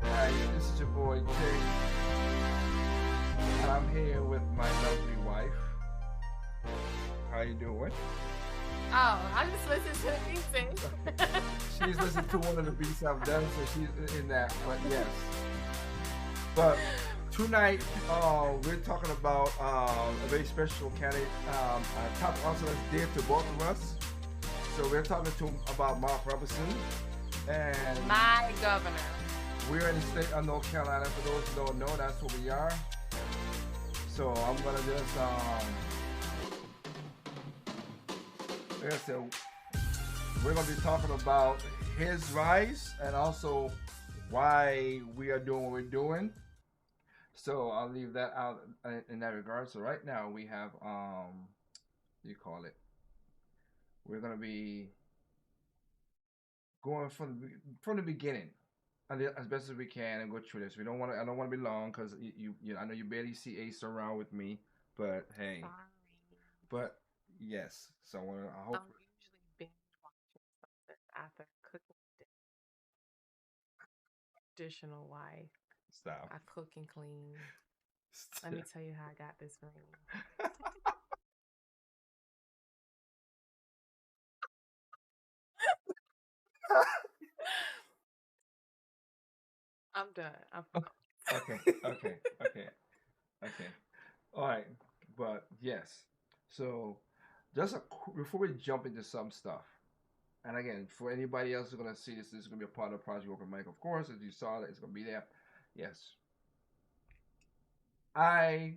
Hi, this is your boy King, and I'm here with my lovely wife. How you doing? Oh, I just listened to the music. She's listened to one of the beats I've done, so she's in that. But yes, but tonight we're talking about a very special candidate, a topic also that's dear to both of us. So we're talking to about Mark Robertson, and My governor. we're in the state of North Carolina. For those who don't know, that's where we are. So I'm gonna just like I said, we're gonna be talking about his rise and also why we are doing what we're doing. So I'll leave that out in that regard. So right now we have you call it. We're gonna be going from the beginning as best as we can and go through this. We don't want to. I don't want to be long because I know you barely see Ace around with me, but hey, Sorry. but yes. So I hope I'm usually binge watching something after cooking with the traditional wife. stop. I cook and clean. Let me tell you how I got this ring. I'm done. I'm Okay, okay, okay, okay. All right, but yes. So just before we jump into some stuff, and again, for anybody else who's gonna see this, this is gonna be a part of Project Open Mic, of course. As you saw, that it's gonna be there. Yes, I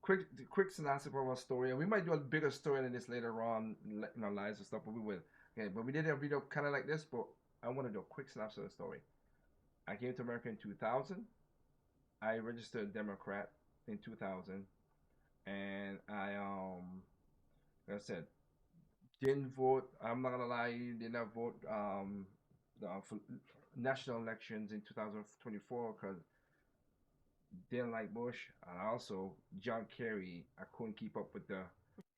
quick synopsis of our story, and we might do a bigger story than this later on in our lives and stuff. But we will. Okay, but we did a video kind of like this, but I want to do a quick synopsis of the story. I came to America in 2000. I registered Democrat in 2000, and like I said, didn't vote. I'm not gonna lie, did not vote for national elections in 2024 because didn't like Bush, and also John Kerry. I couldn't keep up with the.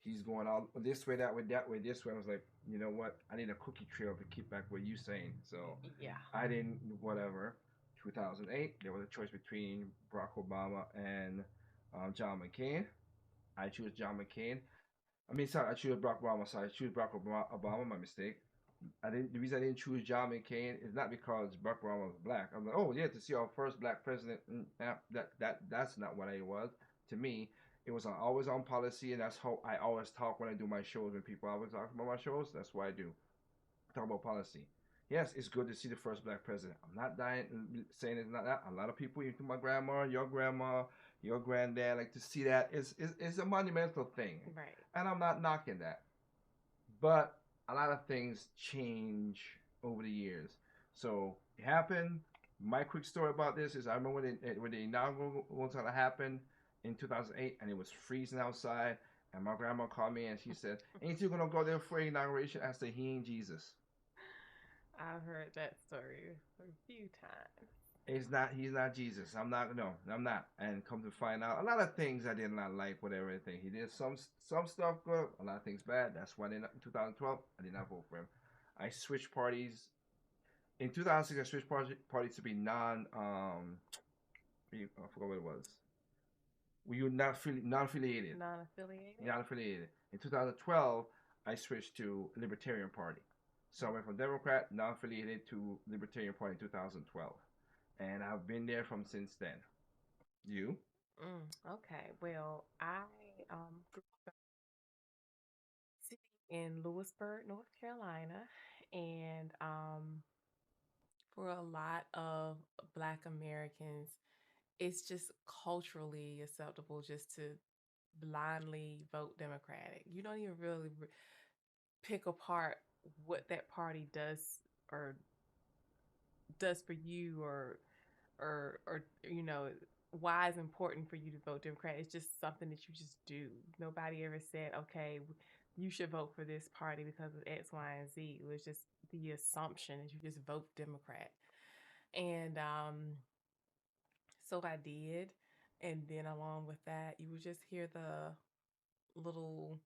He's going all this way, that way, that way, this way. I was like, you know what? I need a cookie trail to keep back what you saying. So yeah. I didn't whatever. 2008, there was a choice between Barack Obama and John McCain. I choose John McCain. I mean, sorry, I choose Barack Obama. Sorry, I choose Barack Obama. My mistake. I didn't. The reason I didn't choose John McCain is not because Barack Obama was black. I'm like, oh yeah, to see our first black president. That's not what it was. To me, it was always on policy, and that's how I always talk when I do my shows. When people always talk about my shows, that's what I do. Talk about policy. Yes, it's good to see the first black president. I'm not dying saying it's not that. A lot of people, even my grandma, your granddad, like to see that. It's a monumental thing, Right. and I'm not knocking that. But a lot of things change over the years. So it happened. My quick story about this is I remember when the inaugural was going to happen in 2008, and it was freezing outside. And my grandma called me and she said, "Ain't you gonna go there for inauguration?" I said, "He ain't Jesus. I've heard that story a few times. He's not. He's not Jesus. I'm not. No, I'm not." And come to find out, a lot of things I did not like with everything he did. Some stuff good, a lot of things bad. That's why in 2012 I did not vote for him. I switched parties in 2006. I switched parties to be I forgot what it was. We were non-affiliated. Non-affiliated. Non-affiliated. In 2012, I switched to Libertarian Party. So I went from Democrat, non-affiliated, to Libertarian Party in 2012, and I've been there from since then. You? Okay. Well, I grew up in Lewisburg, North Carolina, and for a lot of Black Americans, it's just culturally acceptable just to blindly vote Democratic. You don't even really pick apart what that party or does for you, or why it's important for you to vote Democrat. It's just something that you just do. Nobody ever said, okay, you should vote for this party because of X, Y, and Z. It was just the assumption that you just vote Democrat. And so I did. And then along with that, you would just hear the little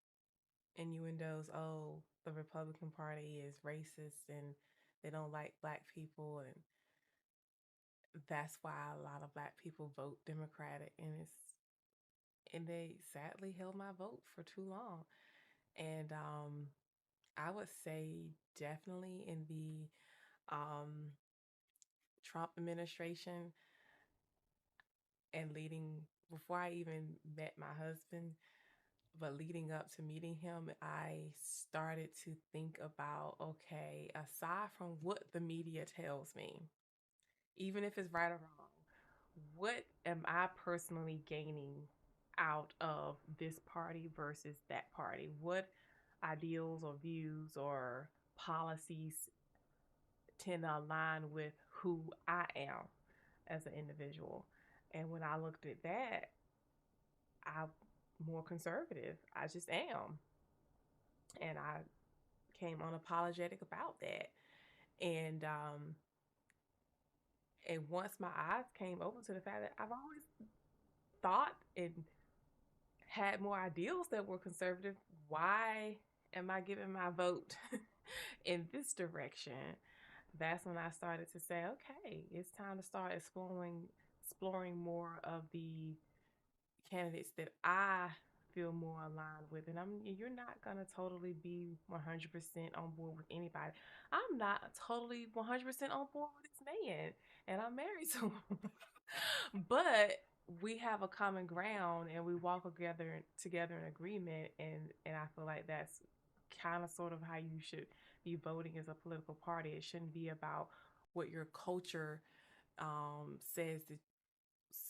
innuendos. Oh, the Republican Party is racist and They don't like black people, and that's why a lot of black people vote Democratic, and they sadly held my vote for too long. And I would say definitely in the um, Trump administration and leading before I even met my husband, but leading up to meeting him, I started to think about, okay, aside from what the media tells me, even if it's right or wrong, what am I personally gaining out of this party versus that party? What ideals or views or policies tend to align with who I am as an individual? And when I looked at that, I'm more conservative. I just am. And I came unapologetic about that. And and once my eyes came open to the fact that I've always thought and had more ideals that were conservative, why am I giving my vote in this direction? That's when I started to say, okay, it's time to start exploring more of the candidates that I feel more aligned with. And you're not gonna totally be 100% on board with anybody. I'm not totally 100% on board with this man, and I'm married to him. But we have a common ground, and we walk together in agreement, and I feel like that's kind of sort of how you should be voting as a political party. It shouldn't be about what your culture says that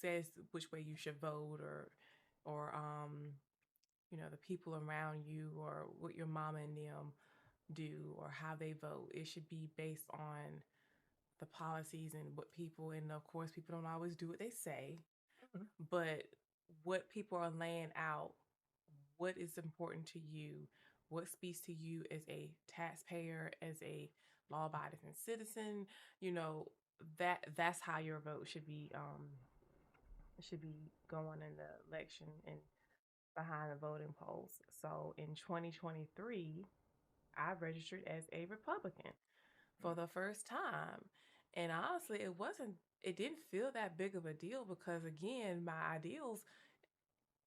says which way you should vote, or the people around you, or what your mama and them do, or how they vote. It should be based on the policies and what people, and of course people don't always do what they say, but what people are laying out, what is important to you, what speaks to you as a taxpayer, as a law-abiding citizen, you know, that's how your vote should be going in the election and behind the voting polls. So in 2023, I registered as a Republican for the first time. And honestly, it didn't feel that big of a deal because, again, my ideals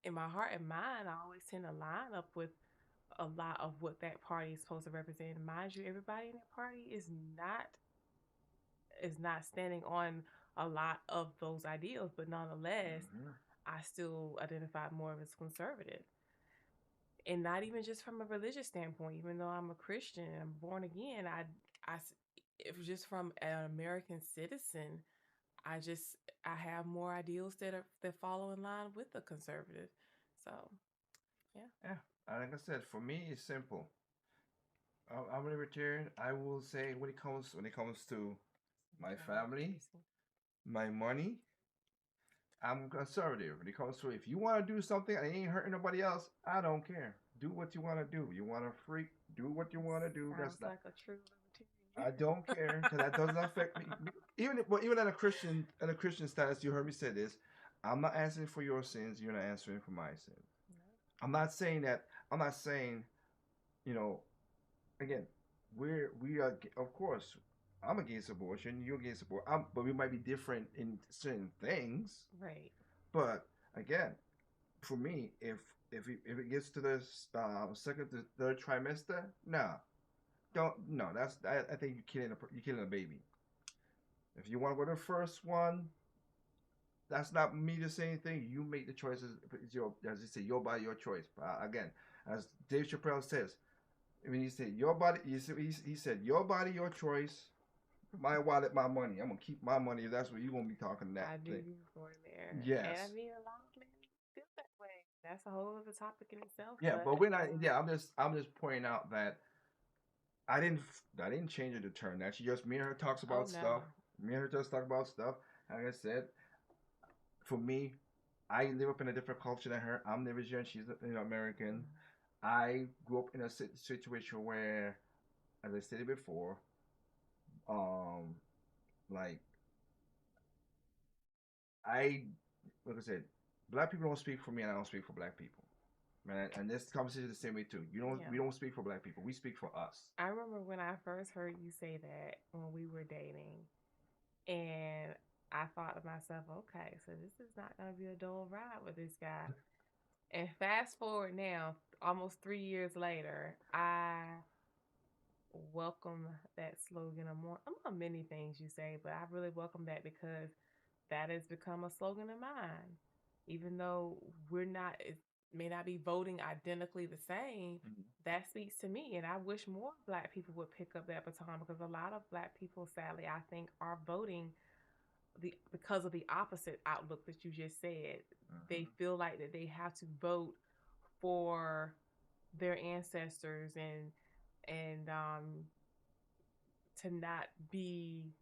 in my heart and mind, I always tend to line up with a lot of what that party is supposed to represent. Mind you, everybody in that party is not standing on a lot of those ideals, but nonetheless, Mm-hmm. I still identify more as conservative. And not even just from a religious standpoint, even though I'm a Christian and I'm born again, I, if just from an American citizen, I have more ideals that follow in line with the conservative. So yeah, Yeah, like I said, for me, it's simple. I'm a libertarian. I will say when it comes to my kind of family, Jason. my money, I'm conservative. When it comes to if you want to do something and it ain't hurting nobody else, I don't care. Do what you want to do. You want to freak, do what you want to do. That's Sounds not. like a true I libertarian. don't care because that doesn't affect me. Even in a Christian status, you heard me say this. I'm not answering for your sins. You're not answering for my sins. I'm not saying that. I'm not saying you know again, we are of course I'm against abortion, you're against abortion, but we might be different in certain things. Right. But again, for me, if it gets to the second to third trimester, no, don't no. I think you're killing a baby. If you want to go to the first one, that's not me to say anything. You make the choices. It's your, as you say, your body, your choice. But again, as Dave Chappelle says, when he said your body, he said your body, your choice. My wallet, my money. I'm gonna keep my money. If that's what you're gonna be talking that I knew thing. you were going there. And I Yes. mean, a lot of men feel that way. That's a whole other topic in itself. Yeah, But but we're not. Yeah, I'm just pointing out that I didn't change it to turn. That she just me and her talks oh about stuff. no. Me and her just talk about stuff. Like I said, for me, I live up in a different culture than her. I'm Nigerian. She's American. Mm. I grew up in a situation where, as I stated before, um, like I, like I said, black people don't speak for me, and I don't speak for black people. man. And this conversation is the same way too. Yeah. We don't speak for black people. We speak for us. I remember when I first heard you say that when we were dating, and I thought to myself, okay, so this is not going to be a dull ride with this guy. And fast forward now, almost 3 years later, I welcome that slogan. Among many things you say, but I really welcome that because that has become a slogan of mine. Even though we're not, it may not be voting identically the same, Mhm. that speaks to me. And I wish more black people would pick up that baton because a lot of black people, sadly, I think, are voting because of the opposite outlook that you just said. They Mhm. feel like that they have to vote for their ancestors and to not be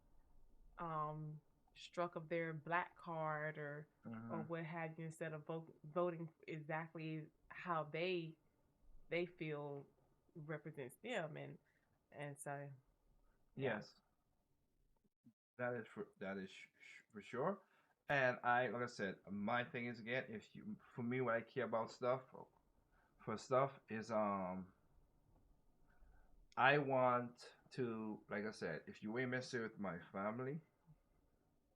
um struck of their black card or Mhm. what have you instead of voting exactly how they feel represents them and so yeah. Yes, that is for sure. And I, like I said, my thing is again, if you, for me, what I care about stuff for stuff is I want to, like I said, if you ain't messing with my family,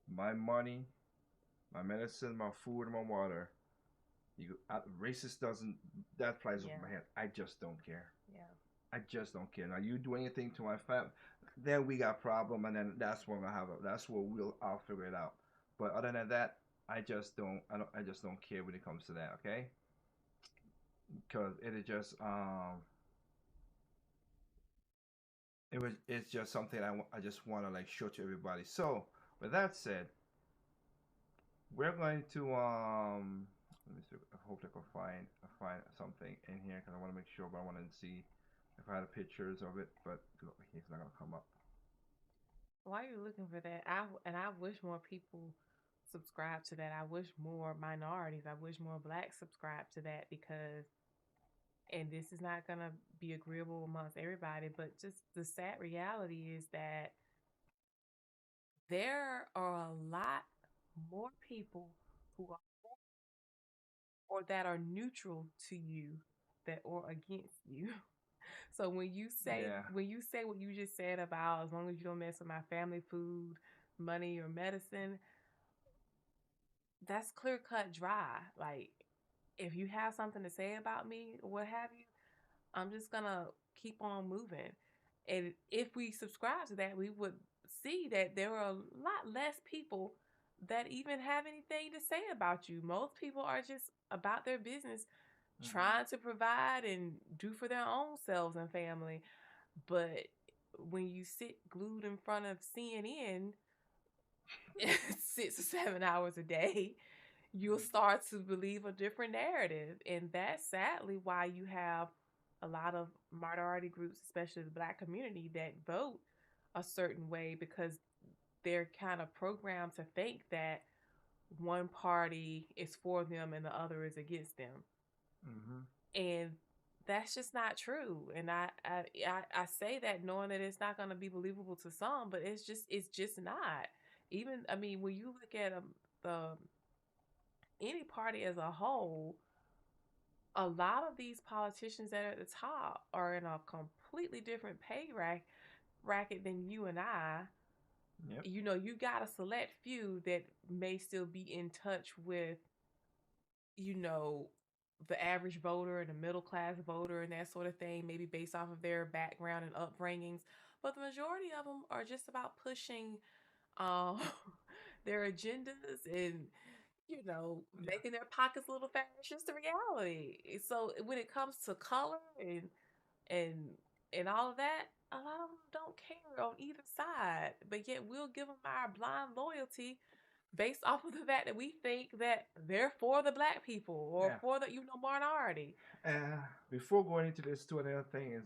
my money, my medicine, my food, and my water, racist doesn't, that flies over Yeah. my head. I just don't care. Yeah. I just don't care. Now you do anything to my family, then we got problem, and then that's when that's where I'll figure it out. But other than that, I just don't care when it comes to that. Okay, because it is just it's just something I just want to like show to everybody. So with that said, we're going to let me see. I hope I can find something in here because I want to make sure, but I want to see if I had pictures of it. But look, it's not gonna come up. While you're looking for that, I wish more people subscribe to that. I wish more minorities, I wish more blacks subscribe to that because and this is not going to be agreeable amongst everybody, but just the sad reality is that there are a lot more people who are or that are neutral to you that or against you. So Yeah. when you say what you just said about as long as you don't mess with my family food, money or medicine, that's clear cut dry. Like if you have something to say about me or what have you, I'm just gonna keep on moving. And if we subscribe to that, we would see that there are a lot less people that even have anything to say about you. Most people are just about their business, Mm-hmm. trying to provide and do for their own selves and family. But when you sit glued in front of CNN 6 or 7 hours a day, you'll start to believe a different narrative. And that's sadly why you have a lot of minority groups, especially the black community, that vote a certain way because they're kind of programmed to think that one party is for them and the other is against them. Mm-hmm. And that's just not true. And I say that knowing that it's not going to be believable to some, but it's just not. Even I mean, when you look at the any party as a whole, a lot of these politicians that are at the top are in a completely different bracket than you and I. Yep. You know, you got a select few that may still be in touch with, you know, the average voter and the middle class voter and that sort of thing, maybe based off of their background and upbringings. But the majority of them are just about pushing um, their agendas and Yeah. making their pockets a little fat. It's just the reality. So when it comes to color and and all of that, a lot of them don't care on either side. But yet we'll give them our blind loyalty based off of the fact that we think that they're for the black people or Yeah. for the minority. Uh, Before going into this too, another thing is,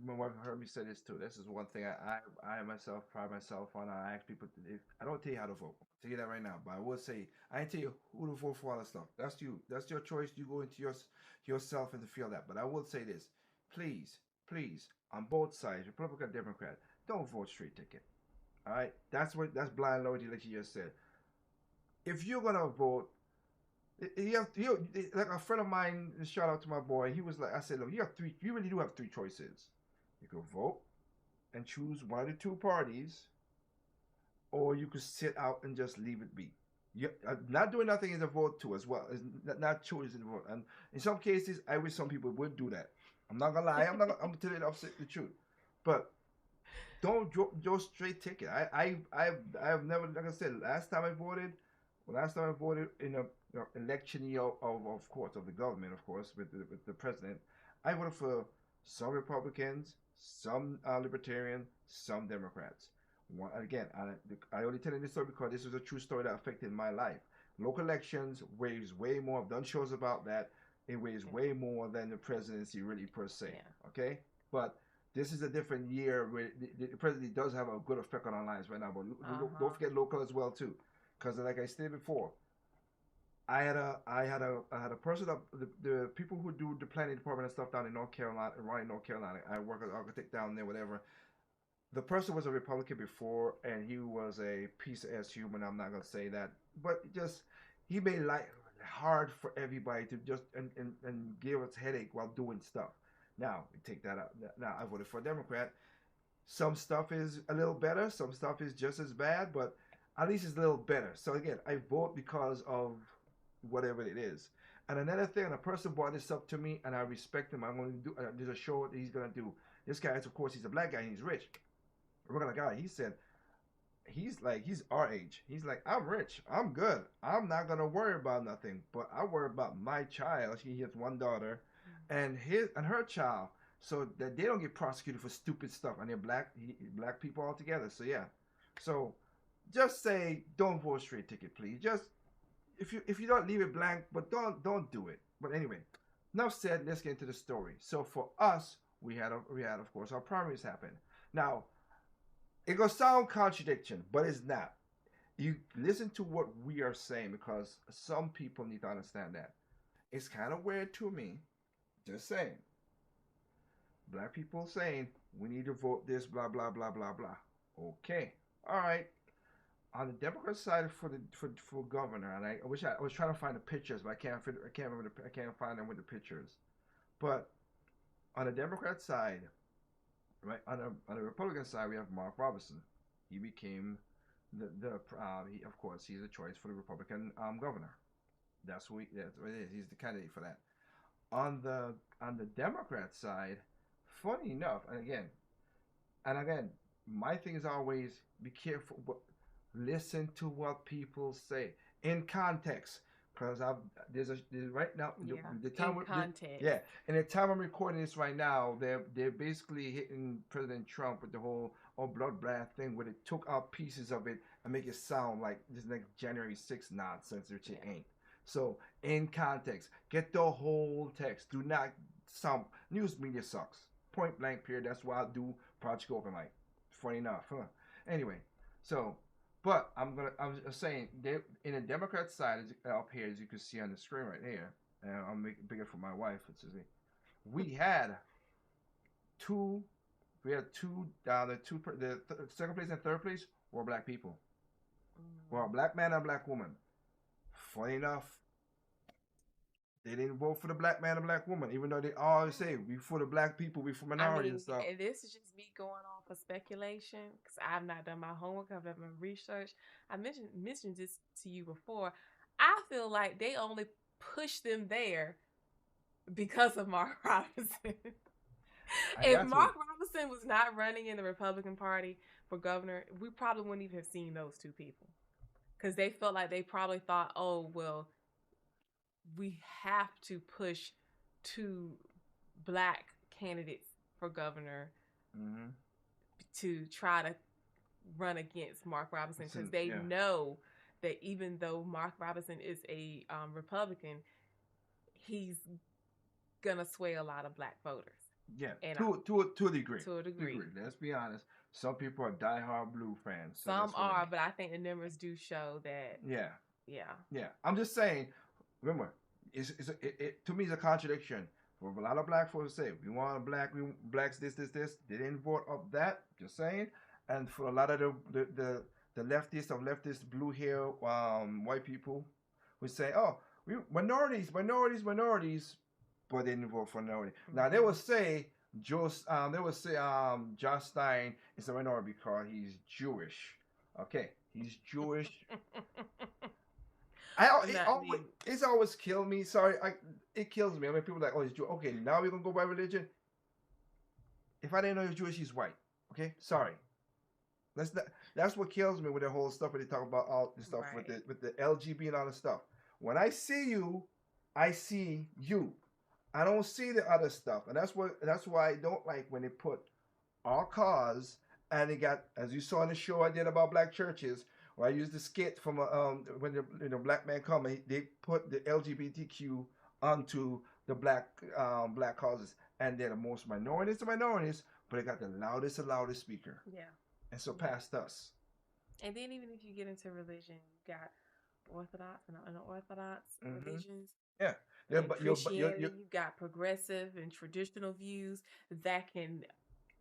my wife heard me say this too. This is one thing I myself pride myself on. I ask people, if, I don't tell you how to vote. I'll tell you that right now. But I will say, I ain't tell you who to vote for all that stuff. That's you. That's your choice. You go into yourself and to feel that. But I will say this, please, please, on both sides, Republican, Democrat, don't vote straight ticket. All right, that's blind loyalty, like you just said. If you're gonna vote, Like a friend of mine. Shout out to my boy. He was like, I said, look, you have three. You really do have three choices. You could vote and choose one of the two parties, or you could sit out and just leave it be. Not doing nothing is a vote too, as well. It's not choosing to vote. And in some cases, I wish some people would do that. I'm not gonna lie. I'm telling you the truth. But don't go straight ticket. I've never, like I said, last time I voted in a election year of course of the government, of course, with the president, I voted for some Republicans, some Libertarian, some Democrats. One, again, I only tell you this story because this is a true story that affected my life. Local elections weighs way more. I've done shows about that. It weighs Yeah. way more than the presidency really per se. Yeah. Okay, but this is a different year where the presidency does have a good effect on our lives right now. But don't Uh-huh. forget local as well too, because like I stated before, I had a person that the people who do the planning department and stuff down in North Carolina, right in North Carolina. I work as an architect down there, whatever. The person was a Republican before, and he was a piece of ass human. I'm not gonna say that, but just he made life hard for everybody to just and give us headache while doing stuff. Now we take that out. Now I voted for a Democrat. Some stuff is a little better, some stuff is just as bad, but at least it's a little better. So again, I vote because of whatever it is. And another thing, and a person brought this up to me, and I respect him. I'm going to do. There's a show that he's going to do. This guy, of course, he's a black guy. And he's rich, a regular guy. He said he's our age. He's like, I'm rich. I'm good. I'm not gonna worry about nothing. But I worry about my child. He has one daughter, and her child, so that they don't get prosecuted for stupid stuff. And they're black people altogether. So yeah. So just say don't vote straight ticket, please. Just if you don't leave it blank, but don't do it. But anyway, enough said. Let's get into the story. So for us, we had of course our primaries happen. Now it gonna sound contradiction, but it's not. You listen to what we are saying because some people need to understand that. It's kind of weird to me, just saying. Black people saying we need to vote this, blah blah blah blah blah. Okay, all right. On the Democrat side for governor, and I wish I was trying to find the pictures, but I can't find them with the pictures. But on the Democrat side, right on the Republican side, we have Mark Robertson. He became he, of course he's a choice for the Republican governor. That's what it is. He's the candidate for that. On the Democrat side, funny enough, and again, my thing is always be careful. Listen to what people say in context, because there's right now Yeah. the time In yeah, context. and the time I'm recording this right now, they're basically hitting President Trump with the whole bloodbath thing, where they took out pieces of it and make it sound like this next January 6th nonsense, which it Yeah. ain't. So in context, get the whole text. Do not some news media sucks. Point blank period. That's why I do Project Open Mic. Funny enough, huh? Anyway, so but I'm just saying they in the Democrat side up here, as you can see on the screen right here, and I'll make it bigger for my wife. We had two we had two the second place and third place were black people. Well, a Mm. black man and a black woman. Funny enough, they didn't vote for the black man and black woman, even though they always say we for the black people, we for I minorities and mean, stuff. and this is just me going off of speculation because I've not done my homework. I've done my research. I mentioned this to you before. I feel like they only pushed them there because of Mark Robinson. I If got you. Mark Robinson was not running in the Republican Party for governor, we probably wouldn't even have seen those two people because they felt like they probably thought, oh well, we have to push two black candidates for governor Mm-hmm. to try to run against Mark Robinson because Listen, they yeah, know that even though Mark Robinson is a Republican, he's gonna sway a lot of black voters, yeah. and To a degree, to a to a degree. degree. Let's be honest. Some people are diehard blue fans, so Some that's what it are, is. but I think the numbers do show that, Yeah, yeah, yeah. I'm just saying. Remember, to me it's a contradiction. For a lot of black folks to say we want a blacks this. They didn't vote up that. Just saying. And for a lot of the leftist of leftist blue hair white people who say, oh, minorities, but they didn't vote for minority. Now they will say Josh Stein is a minority because he's Jewish. Okay, he's Jewish. Not me. It's always killed me. Sorry, it kills me. I mean, people are like, oh, he's Jewish. Okay, now we're gonna go by religion. If I didn't know he was Jewish, he's white. Okay, sorry. That's what kills me with the whole stuff when they talk about all the stuff Right. with the LGB and all the stuff. When I see you, I see you. I don't see the other stuff, and that's why I don't like when they put our cause and they got, as you saw in the show I did about black churches, where I used the skit from when the black man come, they put the LGBTQ onto the black causes, and they're the most minorities of minorities, but they got the loudest speaker, Yeah. and so Yeah. past us. And then even if you get into religion, you got Orthodox and unorthodox Mm-hmm. religions. Yeah, yeah, In but Christianity, you got progressive and traditional views that can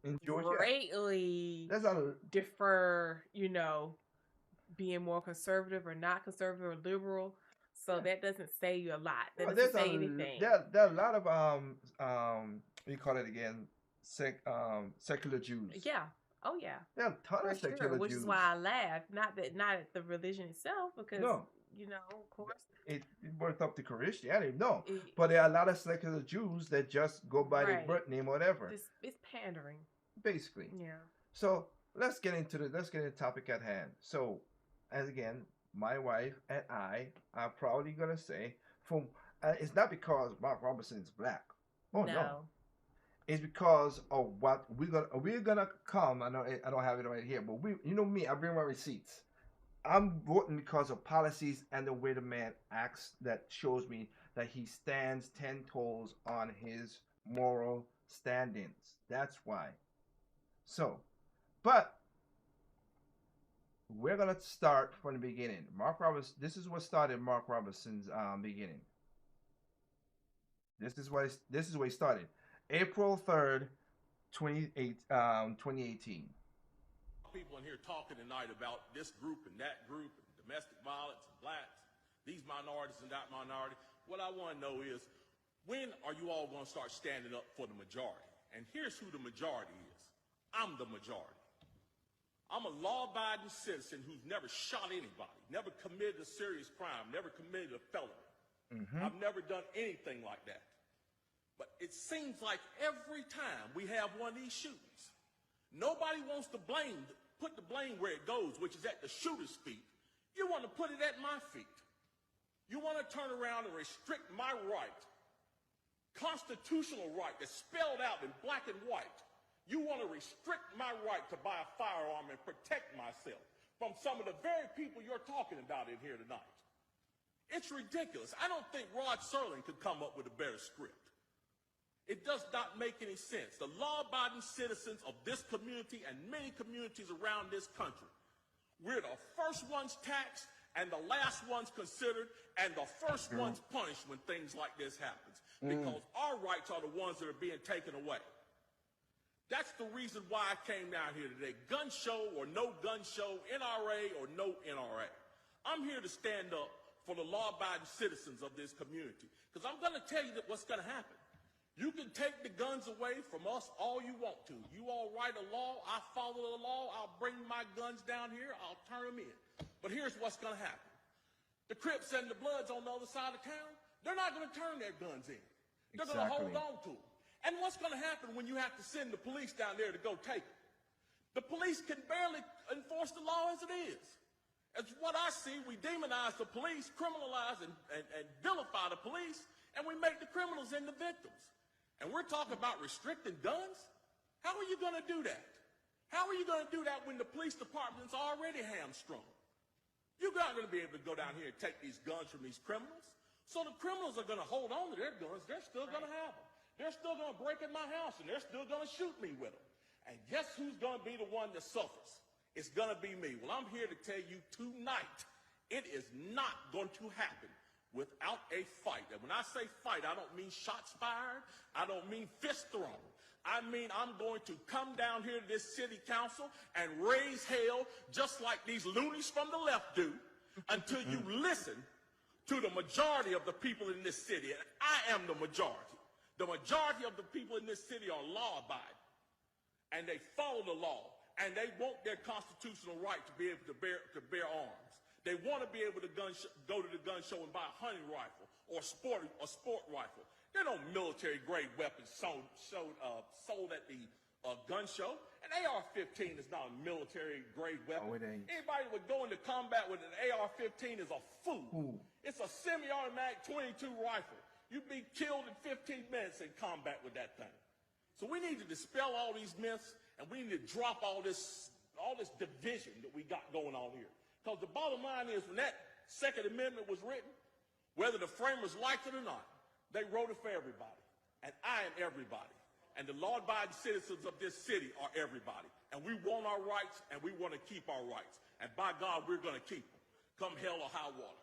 in Georgia, greatly there's a defer, being more conservative or not conservative or liberal. So yeah. that doesn't say you a lot. That Well, doesn't say anything. there are a lot of what do you call it again, secular Jews. Yeah. Oh yeah. There are a ton For of sure. secular Which Jews. is why I laugh. Not at the religion itself, because No, of course it worked up to Christianity. No, it, but there are a lot of secular Jews that just go by their right. birth name or whatever, It's pandering. basically. Yeah. So let's get into the topic at hand. So, as again, my wife and I are probably gonna say, from it's not because Mark Robinson is black. Oh no. It's because of what we're gonna come. I don't have it right here, but you know me, I bring my receipts. I'm voting because of policies and the way the man acts that shows me that he stands 10 toes on his moral standings. That's why. So, but we're gonna start from the beginning. Mark Robinson. This is what started Mark Robinson's beginning. This is where he started. April 3rd, 2018. People in here talking tonight about this group and that group and domestic violence and blacks, these minorities and that minority. What I want to know is, when are you all going to start standing up for the majority? And here's who the majority is. I'm the majority. I'm a law-abiding citizen who's never shot anybody, never committed a serious crime, never committed a felony. Mm-hmm. I've never done anything like that. But it seems like every time we have one of these shootings, nobody wants to put the blame where it goes, which is at the shooter's feet. You want to put it at my feet. You want to turn around and restrict my right, constitutional right that's spelled out in black and white. You want to restrict my right to buy a firearm and protect myself from some of the very people you're talking about in here tonight. It's ridiculous. I don't think Rod Serling could come up with a better script. It does not make any sense. The law-abiding citizens of this community and many communities around this country, we're the first ones taxed and the last ones considered and the first ones punished when things like this happens, because our rights are the ones that are being taken away. That's the reason why I came down here today. Gun show or no gun show, NRA or no NRA. I'm here to stand up for the law-abiding citizens of this community, because I'm going to tell you that what's going to happen. You can take the guns away from us all you want to. You all write a law, I follow the law, I'll bring my guns down here, I'll turn them in. But here's what's going to happen. The Crips and the Bloods on the other side of town, they're not going to turn their guns in. They're going to hold on to them. And what's going to happen when you have to send the police down there to go take them? The police can barely enforce the law as it is. As what I see, we demonize the police, criminalize and vilify the police, and we make the criminals into victims. And we're talking about restricting guns? How are you going to do that? How are you going to do that when the police department's already hamstrung? You're not going to be able to go down here and take these guns from these criminals. So the criminals are going to hold on to their guns. They're still going to have them. They're still going to break in my house, and they're still going to shoot me with them. And guess who's going to be the one that suffers? It's going to be me. Well, I'm here to tell you tonight, it is not going to happen without a fight. And when I say fight, I don't mean shots fired. I don't mean fist thrown. I mean, I'm going to come down here to this city council and raise hell just like these loonies from the left do until you listen to the majority of the people in this city, and I am the majority. The majority of the people in this city are law-abiding, and they follow the law, and they want their constitutional right to be able to bear arms. They want to be able to go to the gun show and buy a hunting rifle or a sport rifle. There are no military-grade weapons sold at the gun show. An AR-15 is not a military-grade weapon. Oh, it ain't. Anybody that would go into combat with an AR-15 is a fool. Ooh. It's a semi-automatic 22 rifle. You'd be killed in 15 minutes in combat with that thing. So we need to dispel all these myths, and we need to drop all this division that we got going on here. Because the bottom line is, when that Second Amendment was written, whether the framers liked it or not, they wrote it for everybody. And I am everybody. And the law-abiding citizens of this city are everybody. And we want our rights, and we want to keep our rights. And by God, we're going to keep them, come hell or high water.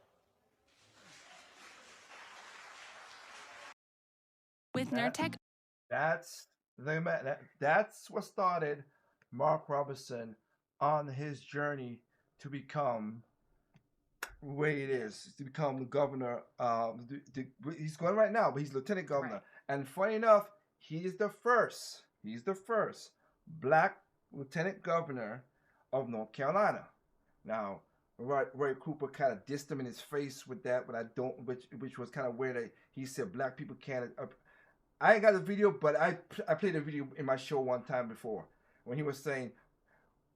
With Nerdtech. That's what started Mark Robinson on his journey to become the way it is, to become the governor. He's going right now, but he's lieutenant governor. Right. And funny enough, he's the first black lieutenant governor of North Carolina. Now, Roy Cooper kind of dissed him in his face with that, but which was kind of weird. He said black people can't. I ain't got the video, but I played a video in my show one time before when he was saying,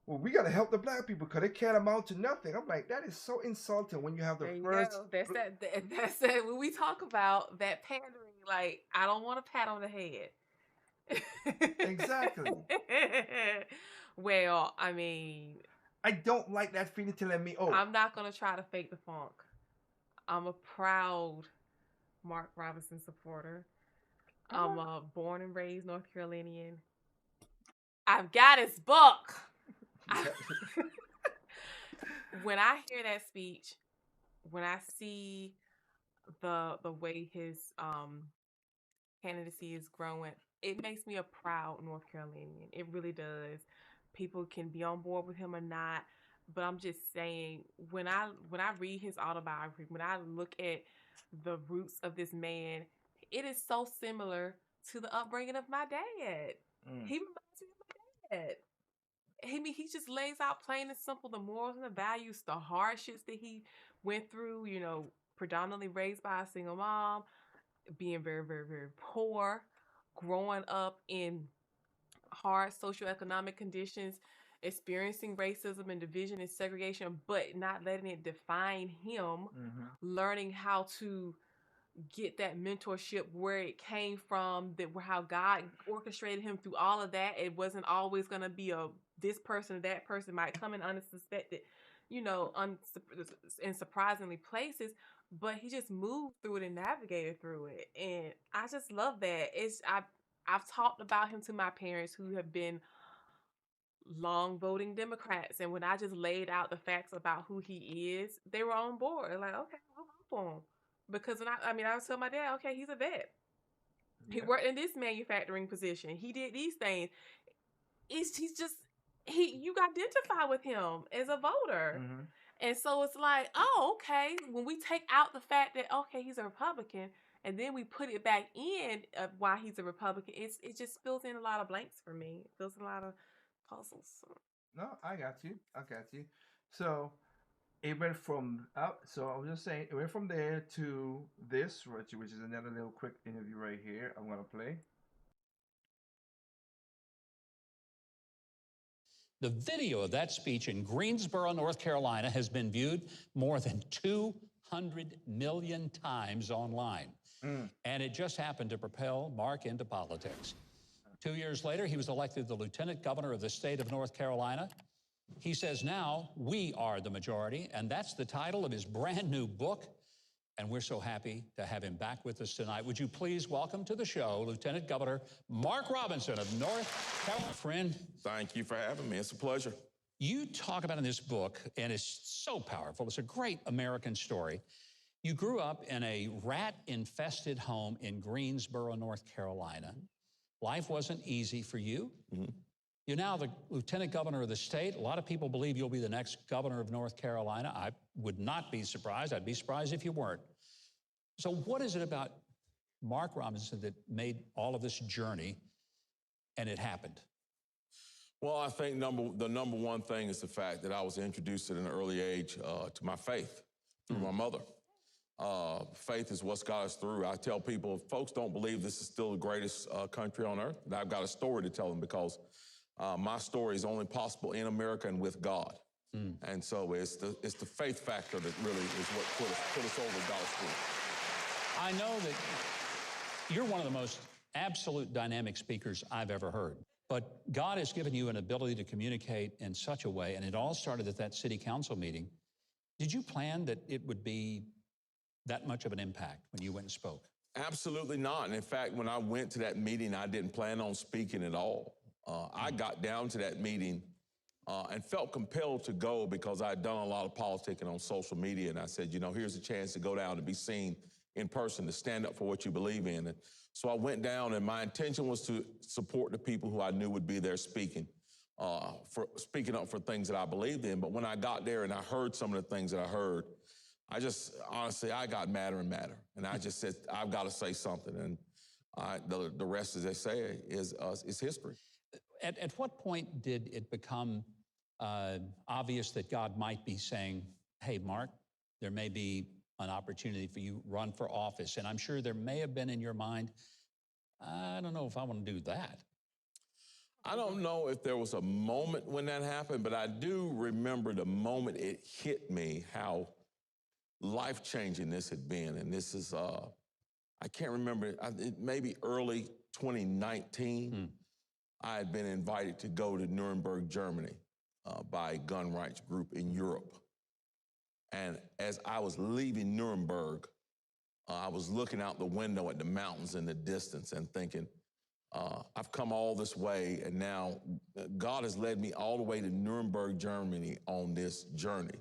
well, we got to help the black people because they can't amount to nothing. I'm like, that is so insulting when you have the There you first. go. That's that. When we talk about that pandering, like, I don't want a pat on the head. Exactly. Well, I mean, I don't like that feeling telling me, oh, I'm not going to try to fake the funk. I'm a proud Mark Robinson supporter. I'm a born and raised North Carolinian. I've got his book. When I hear that speech, when I see the way his candidacy is growing, it makes me a proud North Carolinian. It really does. People can be on board with him or not, but I'm just saying, when I read his autobiography, when I look at the roots of this man, it is so similar to the upbringing of my dad. He reminds me of my dad. He just lays out plain and simple the morals and the values, the hardships that he went through, predominantly raised by a single mom, being very, very, very poor, growing up in hard socioeconomic conditions, experiencing racism and division and segregation, but not letting it define him, learning how to get that mentorship where it came from, how God orchestrated him through all of that. It wasn't always going to be this person or that person might come in unsuspected, in surprisingly places, but he just moved through it and navigated through it. And I just love that. I've talked about him to my parents who have been long voting Democrats. And when I just laid out the facts about who he is, they were on board. Like, okay, we'll vote for him. Because I was telling my dad, okay, he's a vet. Yeah. He worked in this manufacturing position. He did these things. You identify with him as a voter. And so it's like, oh, okay. When we take out the fact that, okay, he's a Republican, and then we put it back in of why he's a Republican, it just fills in a lot of blanks for me. It fills in a lot of puzzles. No, I got you. So it went from so I was just saying, it went from there to this, which is another little quick interview right here. I'm gonna play. The video of that speech in Greensboro, North Carolina, has been viewed more than 200 million times online. And it just happened to propel Mark into politics. 2 years later, he was elected the lieutenant governor of the state of North Carolina. He says now, we are the majority, and that's the title of his brand new book. And we're so happy to have him back with us tonight. Would you please welcome to the show Lieutenant Governor Mark Robinson of North Carolina. Friend. Thank you for having me. It's a pleasure. You talk about in this book, and it's so powerful. It's a great American story. You grew up in a rat-infested home in Greensboro, North Carolina. Life wasn't easy for you. You're now the lieutenant governor of the state. A lot of people believe you'll be the next governor of North Carolina. I would not be surprised. I'd be surprised if you weren't. So what is it about Mark Robinson that made all of this journey and it happened? Well, I think the number one thing is the fact that I was introduced at an early age to my faith through my mother. Faith is what's got us through. I tell people, if folks don't believe this is still the greatest country on earth, and I've got a story to tell them because my story is only possible in America and with God. And so it's the faith factor that really is what put us over God's truth. I know that you're one of the most absolute dynamic speakers I've ever heard. But God has given you an ability to communicate in such a way, and it all started at that city council meeting. Did you plan that it would be that much of an impact when you went and spoke? Absolutely not. And in fact, when I went to that meeting, I didn't plan on speaking at all. I got down to that meeting and felt compelled to go because I'd done a lot of politicking on social media. And I said, you know, here's a chance to go down and be seen in person, to stand up for what you believe in. And so I went down, and my intention was to support the people who I knew would be there speaking up for things that I believed in. But when I got there and I heard some of the things that I heard, honestly, I got madder and madder. And I just said, I've got to say something. And the rest, as they say, is history. At what point did it become obvious that God might be saying, hey, Mark, there may be an opportunity for you to run for office? And I'm sure there may have been in your mind, I don't know if I want to do that. I don't know if there was a moment when that happened, but I do remember the moment it hit me, how life-changing this had been. And this is, I can't remember, maybe early 2019, I had been invited to go to Nuremberg, Germany by a gun rights group in Europe. And as I was leaving Nuremberg, I was looking out the window at the mountains in the distance and thinking, I've come all this way, and now God has led me all the way to Nuremberg, Germany on this journey.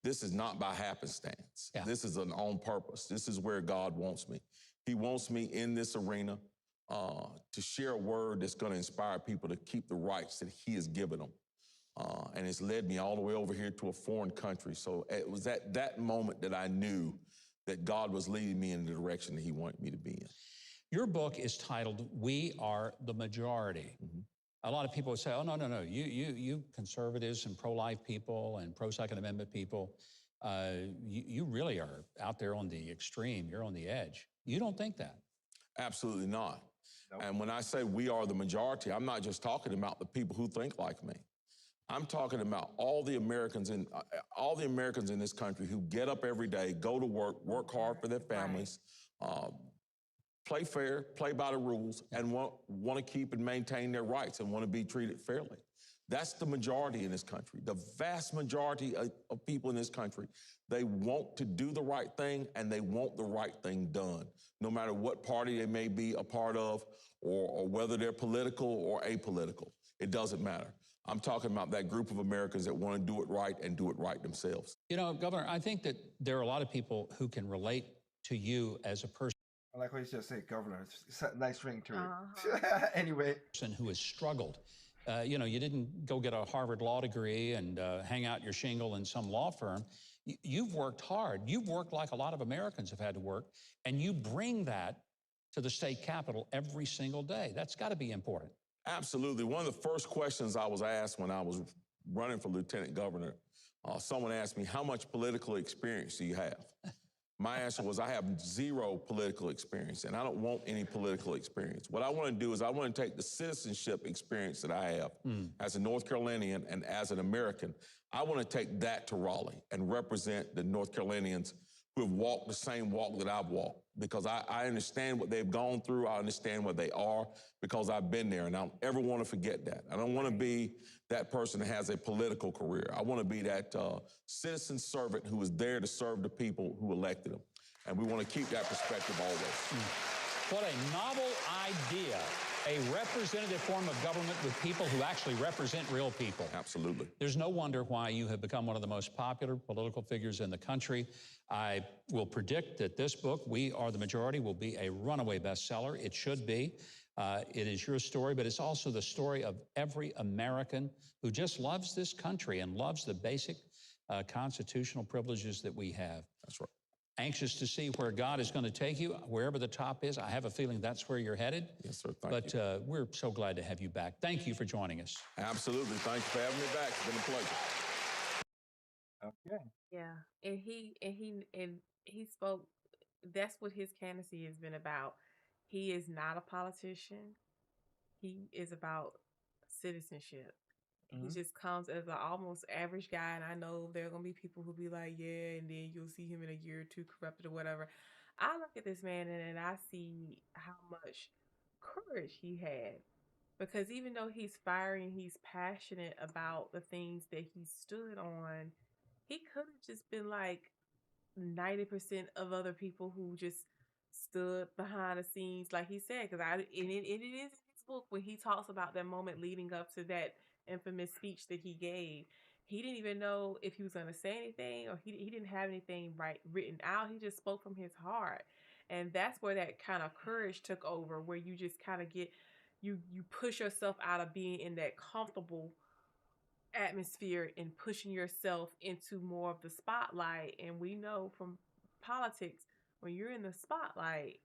This is not by happenstance. Yeah. This is on purpose. This is where God wants me. He wants me in this arena to share a word that's going to inspire people to keep the rights that he has given them. And it's led me all the way over here to a foreign country. So it was at that moment that I knew that God was leading me in the direction that he wanted me to be in. Your book is titled, We Are the Majority. A lot of people would say, oh, no, you conservatives and pro-life people and pro-Second Amendment people, you really are out there on the extreme. You're on the edge. You don't think that? Absolutely not. Nope. And when I say we are the majority, I'm not just talking about the people who think like me. I'm talking about all the Americans in this country who get up every day, go to work hard for their families, play fair, play by the rules, and want to keep and maintain their rights and want to be treated fairly. That's the majority in this country. The vast majority of people in this country, they want to do the right thing, and they want the right thing done, no matter what party they may be a part of or whether they're political or apolitical. It doesn't matter. I'm talking about that group of Americans that want to do it right and do it right themselves. You know, Governor, I think that there are a lot of people who can relate to you as a person. I like what you just said, Governor. It's a nice ring to it. Anyway. Who has struggled. You know, you didn't go get a Harvard law degree and hang out your shingle in some law firm. You've worked hard. You've worked like a lot of Americans have had to work, and you bring that to the state capitol every single day. That's got to be important. Absolutely. One of the first questions I was asked when I was running for lieutenant governor, someone asked me, how much political experience do you have? My answer was, I have zero political experience, and I don't want any political experience. What I want to do is I want to take the citizenship experience that I have as a North Carolinian and as an American. I want to take that to Raleigh and represent the North Carolinians who have walked the same walk that I've walked, because I understand what they've gone through. I understand where they are because I've been there, and I don't ever want to forget that. I don't want to be that person that has a political career. I want to be that citizen servant who is there to serve the people who elected him. And we want to keep that perspective always. What a novel idea. A representative form of government with people who actually represent real people. Absolutely. There's no wonder why you have become one of the most popular political figures in the country. I will predict that this book, We Are the Majority, will be a runaway bestseller. It should be. It is your story, but it's also the story of every American who just loves this country and loves the basic constitutional privileges that we have. That's right. anxious to see where God is going to take you, wherever the top is. I have a feeling that's where you're headed. Yes, sir. Thank you. But we're so glad to have you back. Thank you for joining us. Absolutely. Thank you for having me back. It's been a pleasure. Okay. Yeah, and he spoke. That's what his candidacy has been about. He is not a politician. He is about citizenship. He Mm-hmm. just comes as an almost average guy, and I know there are gonna be people who be like, yeah, and then you'll see him in a year or two corrupted or whatever. I look at this man and I see how much courage he had, because even though he's fiery and he's passionate about the things that he stood on, he could have just been like 90% of other people who just stood behind the scenes, like he said. Because it is in his book when he talks about that moment leading up to that infamous speech that he gave. He didn't even know if he was going to say anything, or he didn't have anything written out. He just spoke from his heart. And that's where that kind of courage took over, where you just kind of get, you push yourself out of being in that comfortable atmosphere and pushing yourself into more of the spotlight. And we know from politics, when you're in the spotlight,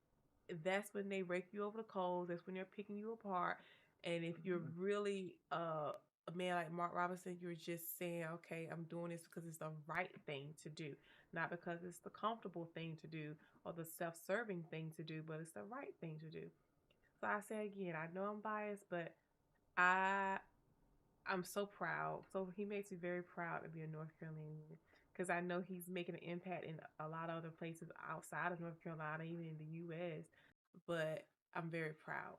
that's when they rake you over the coals. That's when they're picking you apart. And if you're really a man like Mark Robinson, you're just saying, okay, I'm doing this because it's the right thing to do, not because it's the comfortable thing to do or the self-serving thing to do, but it's the right thing to do. So I say again, I know I'm biased, but I I'm so proud. So he makes me very proud to be a North Carolinian, because I know he's making an impact in a lot of other places outside of North Carolina, even in the U.S. But I'm very proud.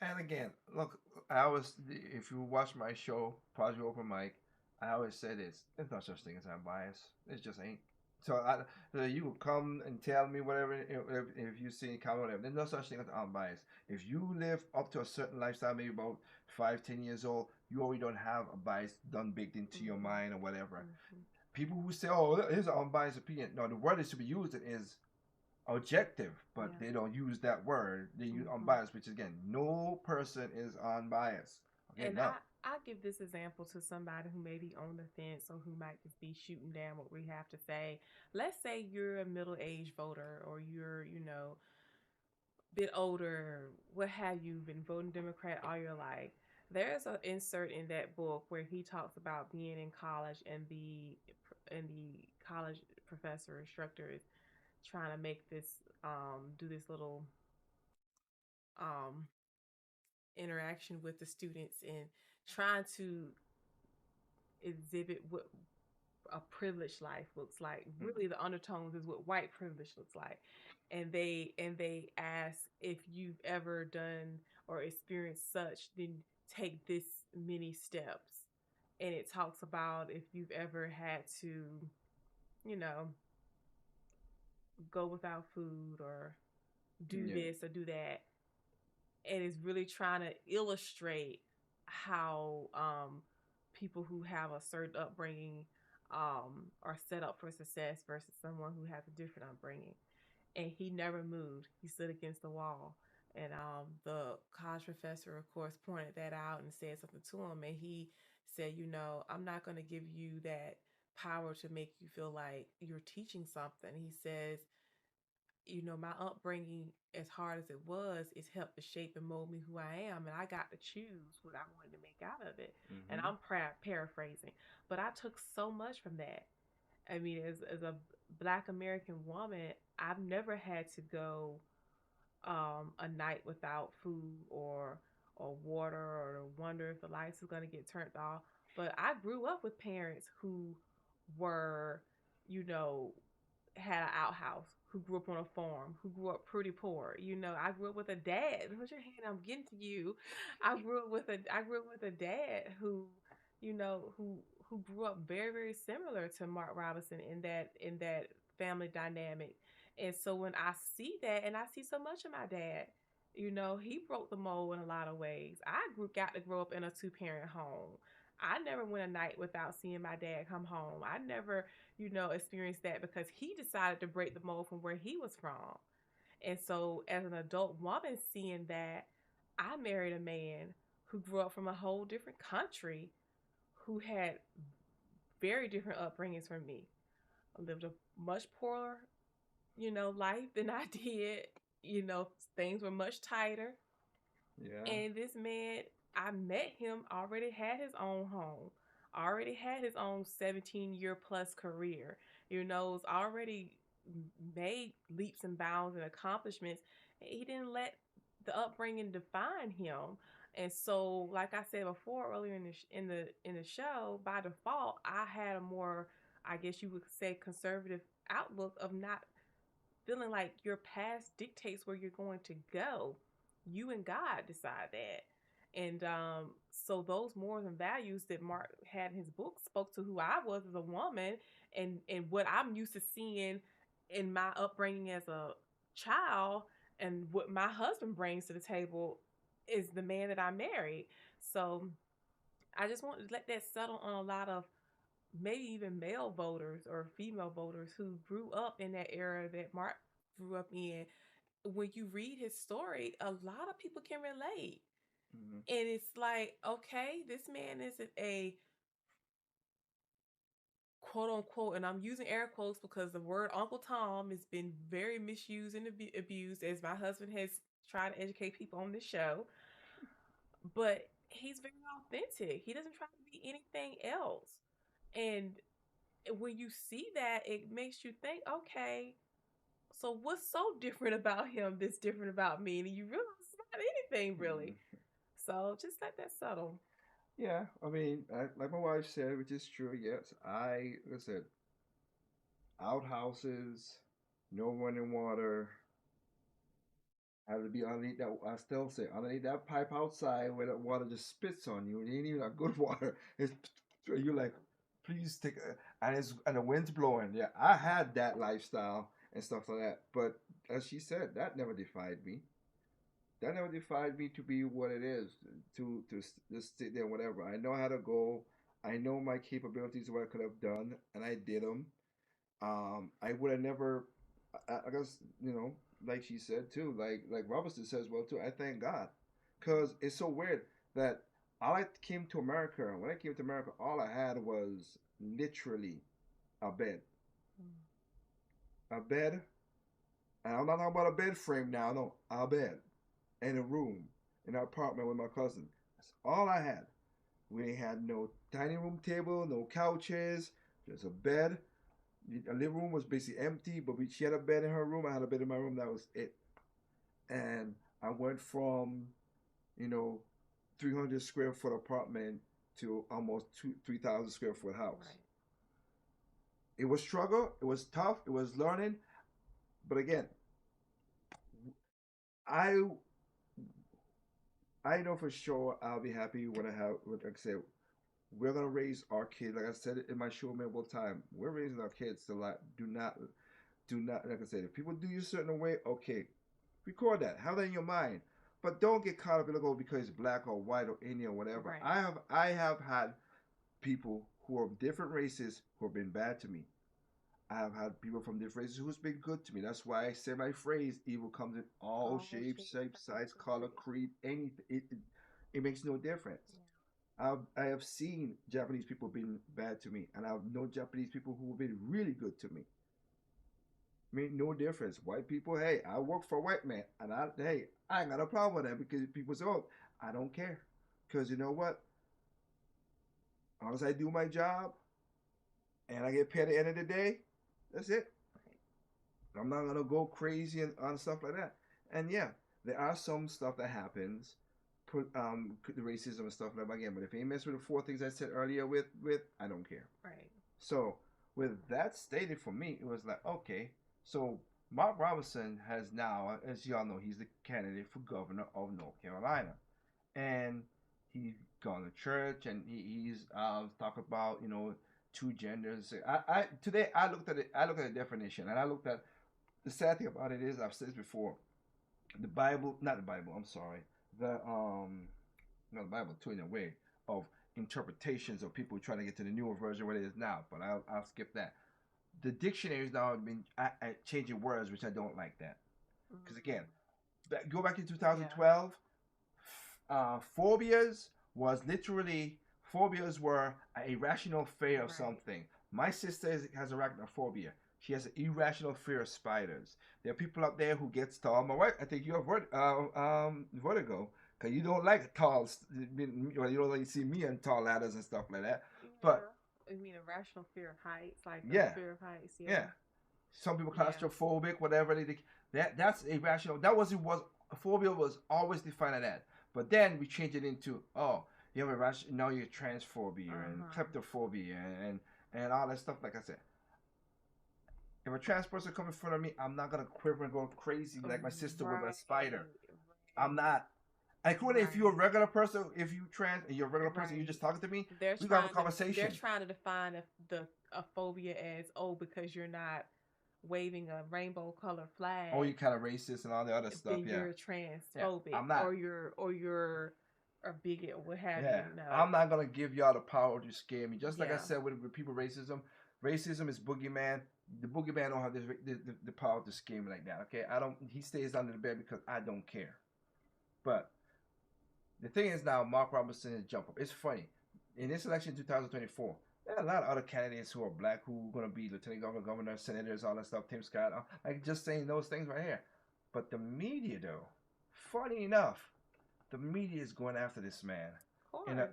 And again, look, I always, if you watch my show, Positive Open Mic, I always say this: there's no such thing as I'm biased. It just ain't. So you will come and tell me whatever if you see comment whatever. There's no such thing as I'm biased. If you live up to a certain lifestyle, maybe about 5, 10 years old, you already don't have a bias done baked into your mind or whatever. Mm-hmm. People who say, "Oh, here's an unbiased opinion," no, the word is to be used is objective, but Yeah. they don't use that word. They use Mm-hmm. unbiased, which again, no person is unbiased. Okay, And no. I give this example to somebody who may be on the fence or who might just be shooting down what we have to say. Let's say you're a middle-aged voter, or you're, bit older, what have you, been voting Democrat all your life. There's an insert in that book where he talks about being in college, and the college professor instructor is trying to make this do this little um interaction with the students, and trying to exhibit what a privileged life looks like. Really, the undertones is what white privilege looks like. And they ask, if you've ever done or experienced such, then take this many steps. And it talks about if you've ever had to, you know, go without food, or do Yeah. this or do that. And it's really trying to illustrate how people who have a certain upbringing are set up for success versus someone who has a different upbringing. And he never moved. He stood against the wall. And the college professor, of course, pointed that out and said something to him. And he said, I'm not going to give you that power to make you feel like you're teaching something. He says, my upbringing, as hard as it was, it's helped to shape and mold me who I am. And I got to choose what I wanted to make out of it. And Mm-hmm. I'm paraphrasing. But I took so much from that. I mean, as a Black American woman, I've never had to go a night without food or water, or wonder if the lights are going to get turned off. But I grew up with parents who were, you know, had an outhouse, who grew up on a farm, who grew up pretty poor. I grew up with a dad. Put your hand, I'm getting to you. I grew up with a dad who, who grew up very, very similar to Mark Robinson in that family dynamic. And so when I see that, and I see so much of my dad, he broke the mold in a lot of ways. Got to grow up in a two-parent home. I never went a night without seeing my dad come home. I never, experienced that, because he decided to break the mold from where he was from. And so, as an adult woman seeing that, I married a man who grew up from a whole different country, who had very different upbringings from me. I lived a much poorer life than I did. Things were much tighter. Yeah. And this man, I met him, already had his own home, already had his own 17-year plus career, was already made leaps and bounds and accomplishments. And he didn't let the upbringing define him. And so, like I said before earlier in the show, by default, I had a more, I guess you would say, conservative outlook of not feeling like your past dictates where you're going to go. You and God decide that. And so those morals and values that Mark had in his book spoke to who I was as a woman, and what I'm used to seeing in my upbringing as a child, and what my husband brings to the table is the man that I married. So I just want to let that settle on a lot of maybe even male voters or female voters who grew up in that era that Mark grew up in. When you read his story, a lot of people can relate. Mm-hmm. And it's like, okay, this man isn't a quote unquote, and I'm using air quotes because the word Uncle Tom has been very misused and abused, as my husband has tried to educate people on this show. But he's very authentic. He doesn't try to be anything else. And when you see that, it makes you think, okay, so what's so different about him that's different about me? And you realize it's not anything really. Mm-hmm. So just let that settle. Yeah, I mean, like my wife said, which is true. Yes, like I said, outhouses, no running water. Had to be underneath that. I still say underneath that pipe outside where the water just spits on you. It ain't even a good water. It's you're like, please take a, and the wind's blowing. Yeah, I had that lifestyle and stuff like that. But as she said, that never defied me. That never defied me to be what it is. To just sit there, whatever. I know how to go. I know my capabilities, what I could have done, and I did them. I would have never. I guess like she said too, like Robertson says well too. I thank God, cause it's so weird that I came to America. When I came to America, all I had was literally a bed, a bed, and I'm not talking about a bed frame now. No, a bed and a room in an apartment with my cousin. That's all I had. We had no dining room table, no couches, just a bed. The living room was basically empty, but she had a bed in her room. I had a bed in my room. That was it. And I went from, you know, 300 square foot apartment to almost 3,000 square foot house. Right. It was struggle. It was tough. It was learning. But again, I I know for sure I'll be happy when I have, like I said, we're gonna raise our kids. Like I said in my show multiple time, we're raising our kids to like do not like I said. If people do you a certain way, okay, record that. Have that in your mind, but don't get caught up in the because it's black or white or Indian or whatever. Right. I have had people who are different races who have been bad to me. I have had people from different races who's been good to me. That's why I say my phrase: "Evil comes in all All shapes, shapes, shapes, sizes, size, and color, creeds. creed, anything. It makes no difference. Yeah. I have seen Japanese people being bad to me, and I've known Japanese people who have been really good to me. Made no difference. White people, hey, I work for a white man, and I ain't got a problem with that because people say, oh, I don't care, because you know what? As long as I do my job and I get paid at the end of the day, that's it. I'm not gonna go crazy and on stuff like that. And yeah, there are some stuff that happens, put the racism and stuff like that again. But if you mess with the four things I said earlier, with I don't care. Right. So with that stated for me, it was like okay. So Mark Robinson has now, as y'all know, he's the candidate for governor of North Carolina, and he's gone to church and he's talked about two genders. I today I looked at it. I looked at the definition and I looked at the sad thing about it is I've said this before. The Bible, not the Bible. I'm sorry. The not the Bible too in a way of interpretations of people trying to get to the newer version what it is now. But I'll skip that. The dictionaries now have been changing words, which I don't like that. Because again, go back to 2012. Phobias was literally phobias were a irrational fear of Right. something. My sister has arachnophobia. She has an irrational fear of spiders. There are people out there who get tall. My wife, I think you have vertigo because you don't like tall. Well, you don't like to see me on tall ladders and stuff like that. But Yeah. I mean, a rational fear of heights, like the yeah, fear of heights. Yeah. yeah. Some people Yeah. claustrophobic, whatever. That's irrational. That was it. Was phobia was always defined as that. But then we changed it into you have irrational. Now you're transphobia and kleptophobia and all that stuff. Like I said, if a trans person come in front of me, I'm not gonna quiver and go crazy like my sister with a spider. I'm not. Including if you're a regular person, if you trans and you're a regular person, you're just talking to me, we gotta have a conversation. They're trying to define a phobia as because you're not waving a rainbow color flag. Oh, you kind of racist and all the other stuff. Then you're transphobic. Yeah, I'm not. Or you're a bigot, what have you. No. I'm not gonna give y'all the power to scare me. Just like I said with people racism is boogeyman. The boogeyman don't have the power to scare me like that. Okay, I don't. He stays under the bed because I don't care. But the thing is now, Mark Robinson is jump up. It's funny. In this election 2024, there are a lot of other candidates who are black who are going to be lieutenant governor, senators, all that stuff. Tim Scott, like just saying those things right here. But the media, though, funny enough, the media is going after this man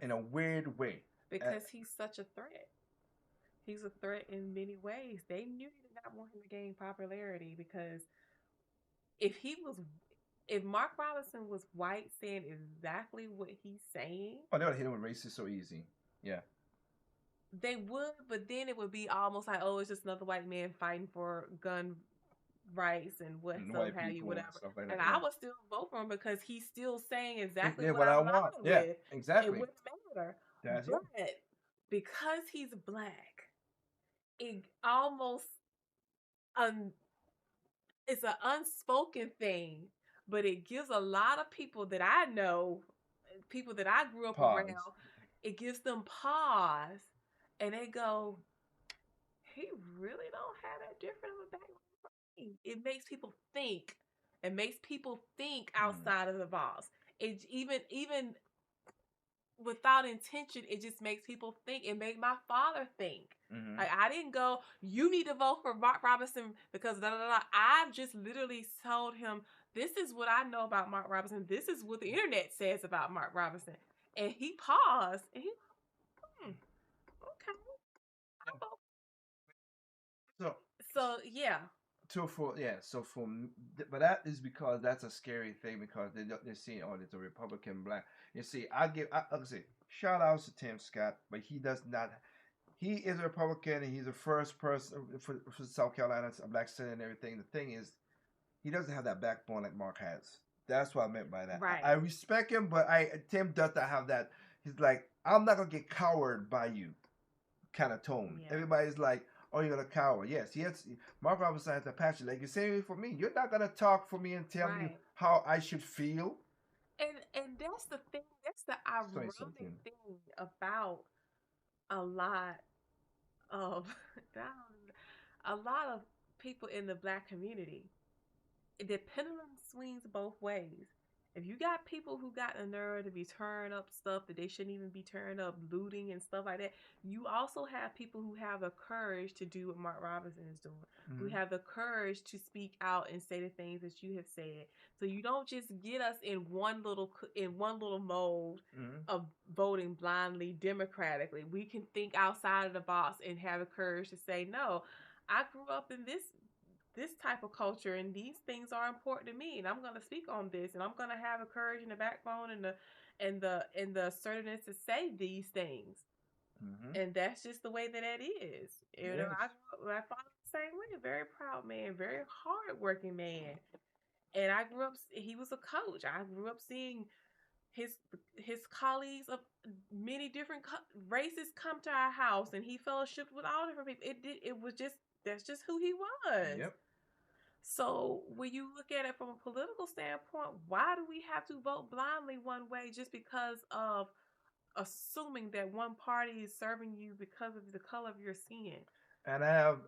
in a weird way because he's such a threat. He's a threat in many ways. They knew they did not want him to gain popularity because if Mark Robinson was white saying exactly what he's saying, they would hit him with racist so easy. Yeah. They would, but then it would be almost like, oh, it's just another white man fighting for gun rights and what so have you, whatever. Like and I would still vote for him because he's still saying exactly what I want. Yeah, exactly. It wouldn't matter. But because he's black, it almost it's an unspoken thing, but it gives a lot of people that I know, people that I grew up around, it gives them pause, and they go, he really don't have that different of a background. It makes people think. It makes people think outside of the box. It even without intention, it just makes people think. It made my father think. Like I didn't go, you need to vote for Mark Robinson because da da da. I just literally told him, this is what I know about Mark Robinson. This is what the internet says about Mark Robinson. And he paused and he okay. So yeah. But that is because that's a scary thing because they're seeing it's a Republican black. You see, like I say, shout outs to Tim Scott, but he does not. He is a Republican and he's the first person for South Carolina, a black senator and everything. The thing is, he doesn't have that backbone like Mark has. That's what I meant by that. Right. I respect him, but Tim does not have that. He's like, I'm not gonna get cowered by you, kind of tone. Yeah. Everybody's like, oh, you're gonna cower. Yes, Mark Robinson has the passion. Like you're saying for me, you're not gonna talk for me and tell me how I should feel. And that's the thing. That's the ironic thing about a lot of people in the black community. The pendulum swings both ways. If you got people who got the nerve to be tearing up stuff that they shouldn't even be tearing up, looting and stuff like that, you also have people who have the courage to do what Mark Robinson is doing, who have the courage to speak out and say the things that you have said. So you don't just get us in one little mold of voting blindly democratically. We can think outside of the box and have the courage to say, no, I grew up in this type of culture and these things are important to me and I'm going to speak on this and I'm going to have the courage and the backbone and the assertiveness to say these things. And that's just the way that is. You know, my father was the same way, a very proud man, very hardworking man. And I grew up, he was a coach. I grew up seeing his colleagues of many different races come to our house and he fellowshiped with all different people. That's just who he was. Yep. So when you look at it from a political standpoint, why do we have to vote blindly one way just because of assuming that one party is serving you because of the color of your skin? And I have,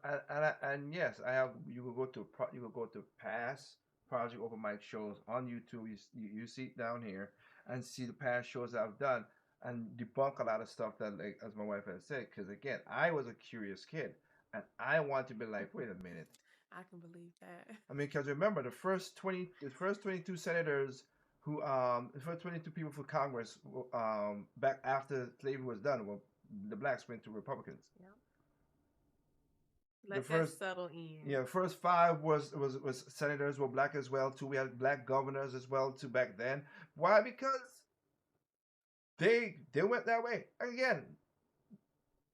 yes, I have. You will go to past Project Open Mic shows on YouTube. You see it down here and see the past shows I've done and debunk a lot of stuff that, like, as my wife has said. Because again, I was a curious kid. And I want to be like, wait a minute. I can believe that. I mean, because remember the first 22 senators who, the first 22 people for Congress, back after slavery was done, well, the blacks went to Republicans. Yep. The Let that first, settle in. yeah, first five was senators were black as well too. We had black governors as well too back then. Why? Because they went that way. Again,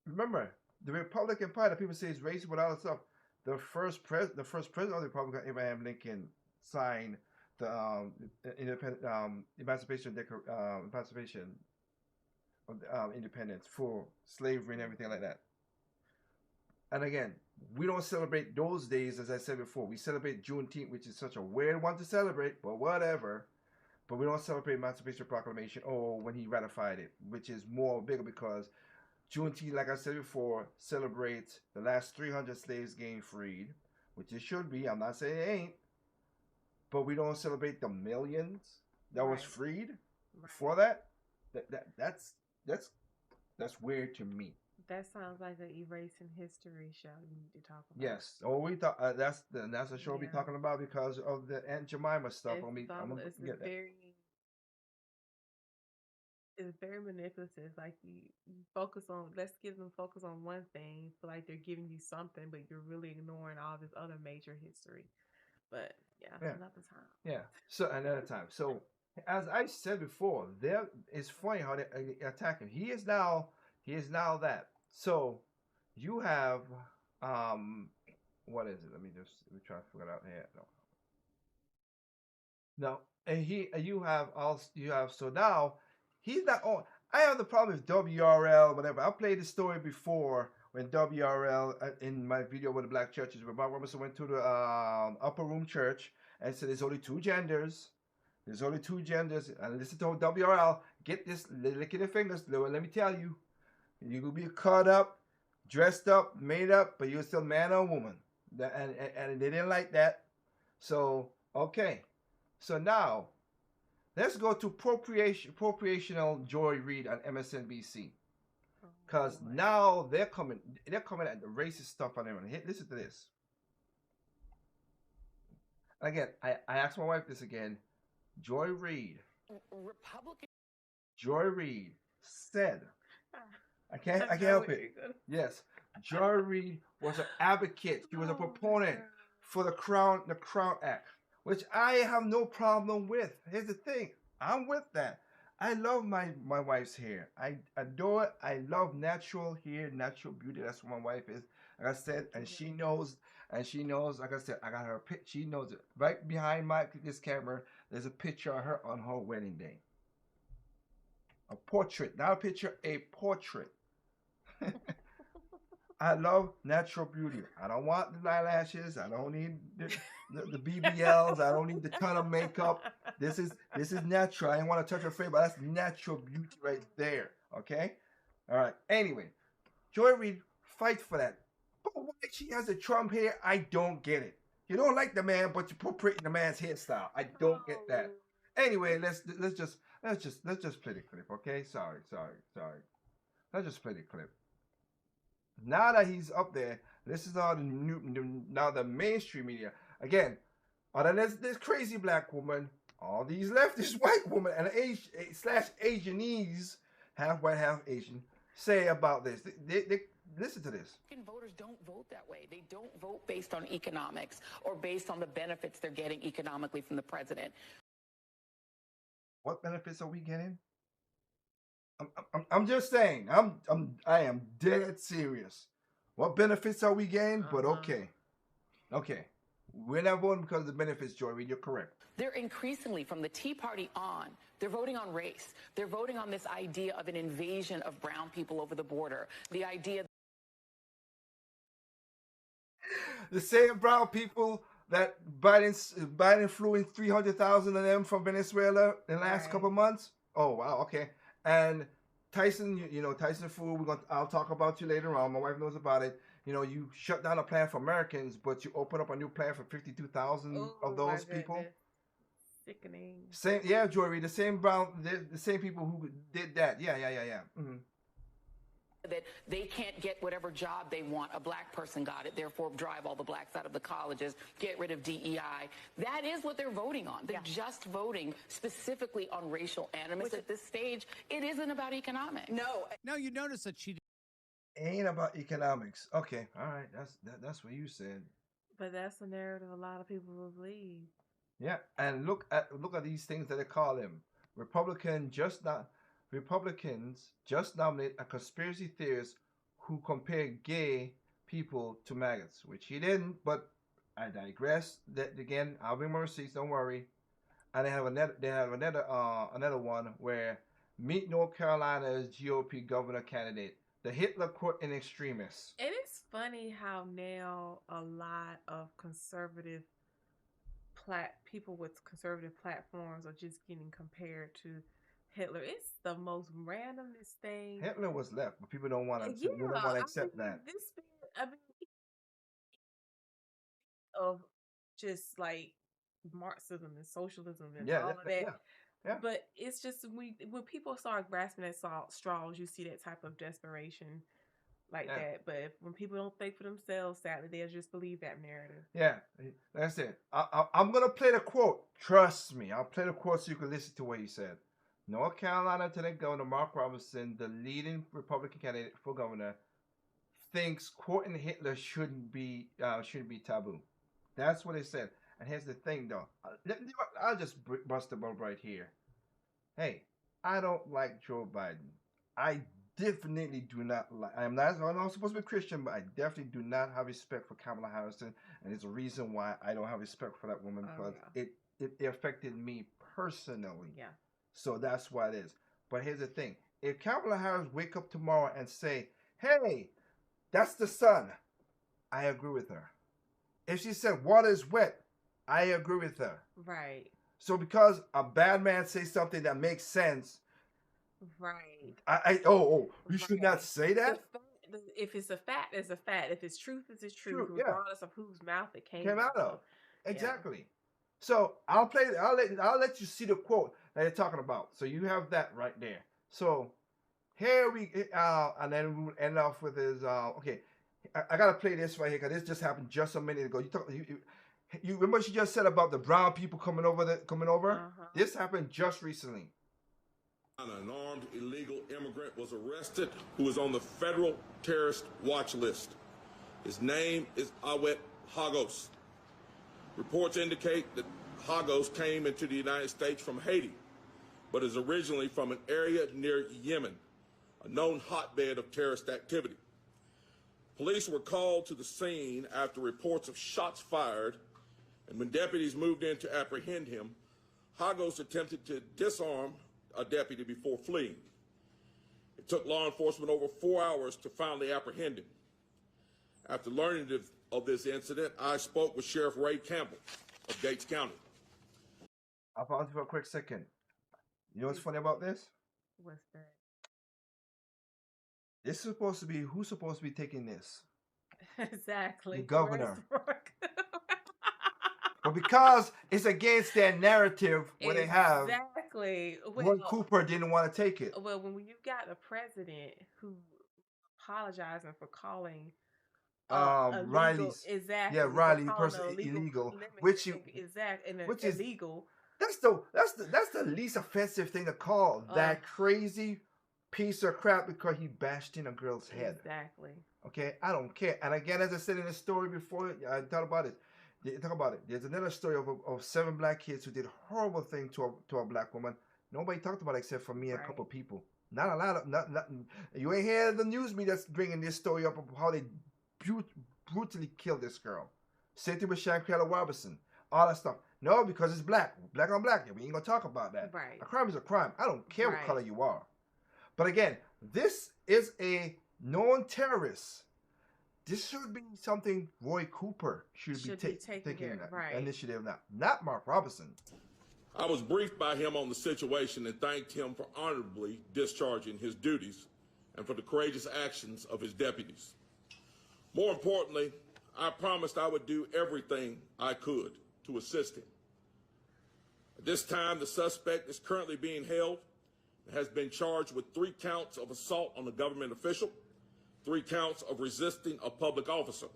remember the Republican Party. People say is racist, but all that stuff. The first president of the Republican, Abraham Lincoln, signed the independent emancipation of independence for slavery and everything like that. And again, we don't celebrate those days, as I said before. We celebrate Juneteenth, which is such a weird one to celebrate, but whatever. But we don't celebrate Emancipation Proclamation or when he ratified it, which is more bigger because Juneteenth, like I said before, celebrates the last 300 slaves getting freed, which it should be. I'm not saying it ain't. But we don't celebrate the millions that was freed before that. That's weird to me. That sounds like an erasing history show you need to talk about. Yes. Oh, we thought that's the show we'll be talking about because of the Aunt Jemima stuff. It's very manipulative. Like you focus on, let's give them focus on one thing. Feel like they're giving you something, but you're really ignoring all this other major history. But yeah, another time. Yeah. So another time. So as I said before, there it's funny how they attack him. He is now that. So you have what is it? Let me try to figure it out here. No, and you have so now he's not on. I have the problem with WRL, whatever. I played the story before when WRL in my video with the black churches, where Bob Robinson went to the upper room church and said there's only two genders. There's only two genders. And listen to WRL. Get this, licking their fingers. Let me tell you, you will be cut up, dressed up, made up, but you're still man or woman. And they didn't like that. So okay. So now let's go to appropriational Joy Reid on MSNBC. Because now they're coming at the racist stuff on everyone. Listen to this. Again, I asked my wife this again. Joy Reid said, I can't help it. Yes. Joy Reid was an advocate. She was a proponent for the Crown Act, which I have no problem with. Here's the thing. I'm with that. I love my wife's hair. I adore it. I love natural hair, natural beauty. That's what my wife is. Like I said, and she knows, like I said, I got her she knows it. Right behind this camera, there's a picture of her on her wedding day. A portrait, not a picture, a portrait. I love natural beauty. I don't want the eyelashes. I don't need the BBLs. I don't need the ton of makeup. This is natural. I didn't want to touch her face, but that's natural beauty right there. Okay? All right. Anyway, Joy Reid fights for that. But why she has the Trump hair, I don't get it. You don't like the man, but you're appropriating the man's hairstyle. I don't get that. Anyway, let's just play the clip, okay? Sorry. Let's just play the clip. Now that he's up there, this is all now the mainstream media. Again, other than this crazy black woman, all these leftist white women and /Asianese, half white, half Asian, say about this. They listen to this. Voters don't vote that way. They don't vote based on economics or based on the benefits they're getting economically from the president. What benefits are we getting? I'm just saying. I am dead serious. What benefits are we getting? But okay. We're not voting because of the benefits, Joy Reid. You're correct. They're increasingly, from the Tea Party on, they're voting on race. They're voting on this idea of an invasion of brown people over the border. The idea. The same brown people that Biden flew in 300,000 of them from Venezuela in the last couple of months. Oh wow, okay. And Tyson, Tyson Food, I'll talk about you later on. My wife knows about it. You shut down a plan for Americans, but you open up a new plan for 52,000 of those people. Sickening. Same, Joy Reid, the same people who did that. Yeah. Mm-hmm. that they can't get whatever job they want. A black person got it, therefore drive all the blacks out of the colleges, get rid of DEI. That is what they're voting on. They're just voting specifically on racial animus at this stage. It isn't about economics. No. Now you notice that she Ain't about economics. Okay, all right, that's what you said. But that's the narrative a lot of people will believe. Yeah, and look at these things that they call him. Republicans just nominate a conspiracy theorist who compared gay people to maggots, which he didn't. But I digress. That again, I'll bring more receipts. Don't worry. And they have another one where meet North Carolina's GOP governor candidate, the Hitler court in extremis. And it's funny how now a lot of conservative people with conservative platforms are just getting compared to Hitler. It's the most randomest thing. Hitler was left, but people don't want to accept that. Of just like Marxism and socialism and all of that. Yeah. But it's just when people start grasping at straws, you see that type of desperation like that. But when people don't think for themselves, sadly, they'll just believe that narrative. Yeah, that's it. I'm going to play the quote. Trust me. I'll play the quote so you can listen to what he said. North Carolina Lieutenant Governor Mark Robinson, the leading Republican candidate for governor, thinks quoting Hitler shouldn't be taboo. That's what he said. And here's the thing, though. I'll just bust the bubble right here. Hey, I don't like Joe Biden. I definitely do not like. I'm not supposed to be Christian, but I definitely do not have respect for Kamala Harris, and there's a reason why I don't have respect for that woman because it affected me personally. Yeah. So that's why it is. But here's the thing: if Kamala Harris wake up tomorrow and say, "Hey, that's the sun," I agree with her. If she said water is wet, I agree with her. Right. So because a bad man says something that makes sense, right? You should not say that. If it's a fact, it's a fact. If it's truth, it's truth, regardless of whose mouth it came out of. Exactly. Yeah. So I'll let you see the quote that you're talking about. So you have that right there. So here we and then we'll end off with his okay. I gotta play this right here because this just happened just a minute ago. You remember she just said about the brown people coming over? Uh-huh. This happened just recently. An armed illegal immigrant was arrested who was on the federal terrorist watch list. His name is Awet Hagos. Reports indicate that Hagos came into the United States from Haiti, but is originally from an area near Yemen, a known hotbed of terrorist activity. Police were called to the scene after reports of shots fired, and when deputies moved in to apprehend him, Hagos attempted to disarm a deputy before fleeing. It took law enforcement over 4 hours to finally apprehend him. After learning of this incident, I spoke with Sheriff Ray Campbell of Gates County. I'll pause for a quick second. You know what's funny about this? What's that? This is supposed to be who's supposed to be taking this? Exactly. The governor. But because it's against their narrative where they have exactly. Roy Cooper didn't want to take it. Well, when you got a president who apologizing for calling Riley's exactly Riley person illegal, which is illegal. That's the least offensive thing to call that crazy piece of crap because he bashed in a girl's head. Exactly. Okay, I don't care. And again, as I said in the story before, I thought about it. There's another story of 7 black kids who did horrible things to a black woman. Nobody talked about it except for me and a couple of people. Not a lot of nothing. You ain't hear the news media that's bringing this story up of how they brutally killed this girl. Same thing with Shanquella Robinson. All that stuff. No, because it's black on black. We ain't gonna talk about that. Right. A crime is a crime. I don't care what color you are. But again, this is a known terrorist. This should be something Roy Cooper should be taking initiative now, not Mark Robinson. I was briefed by him on the situation and thanked him for honorably discharging his duties and for the courageous actions of his deputies. More importantly, I promised I would do everything I could to assist him. At this time, the suspect is currently being held and has been charged with 3 counts of assault on a government official, 3 counts of resisting a public officer,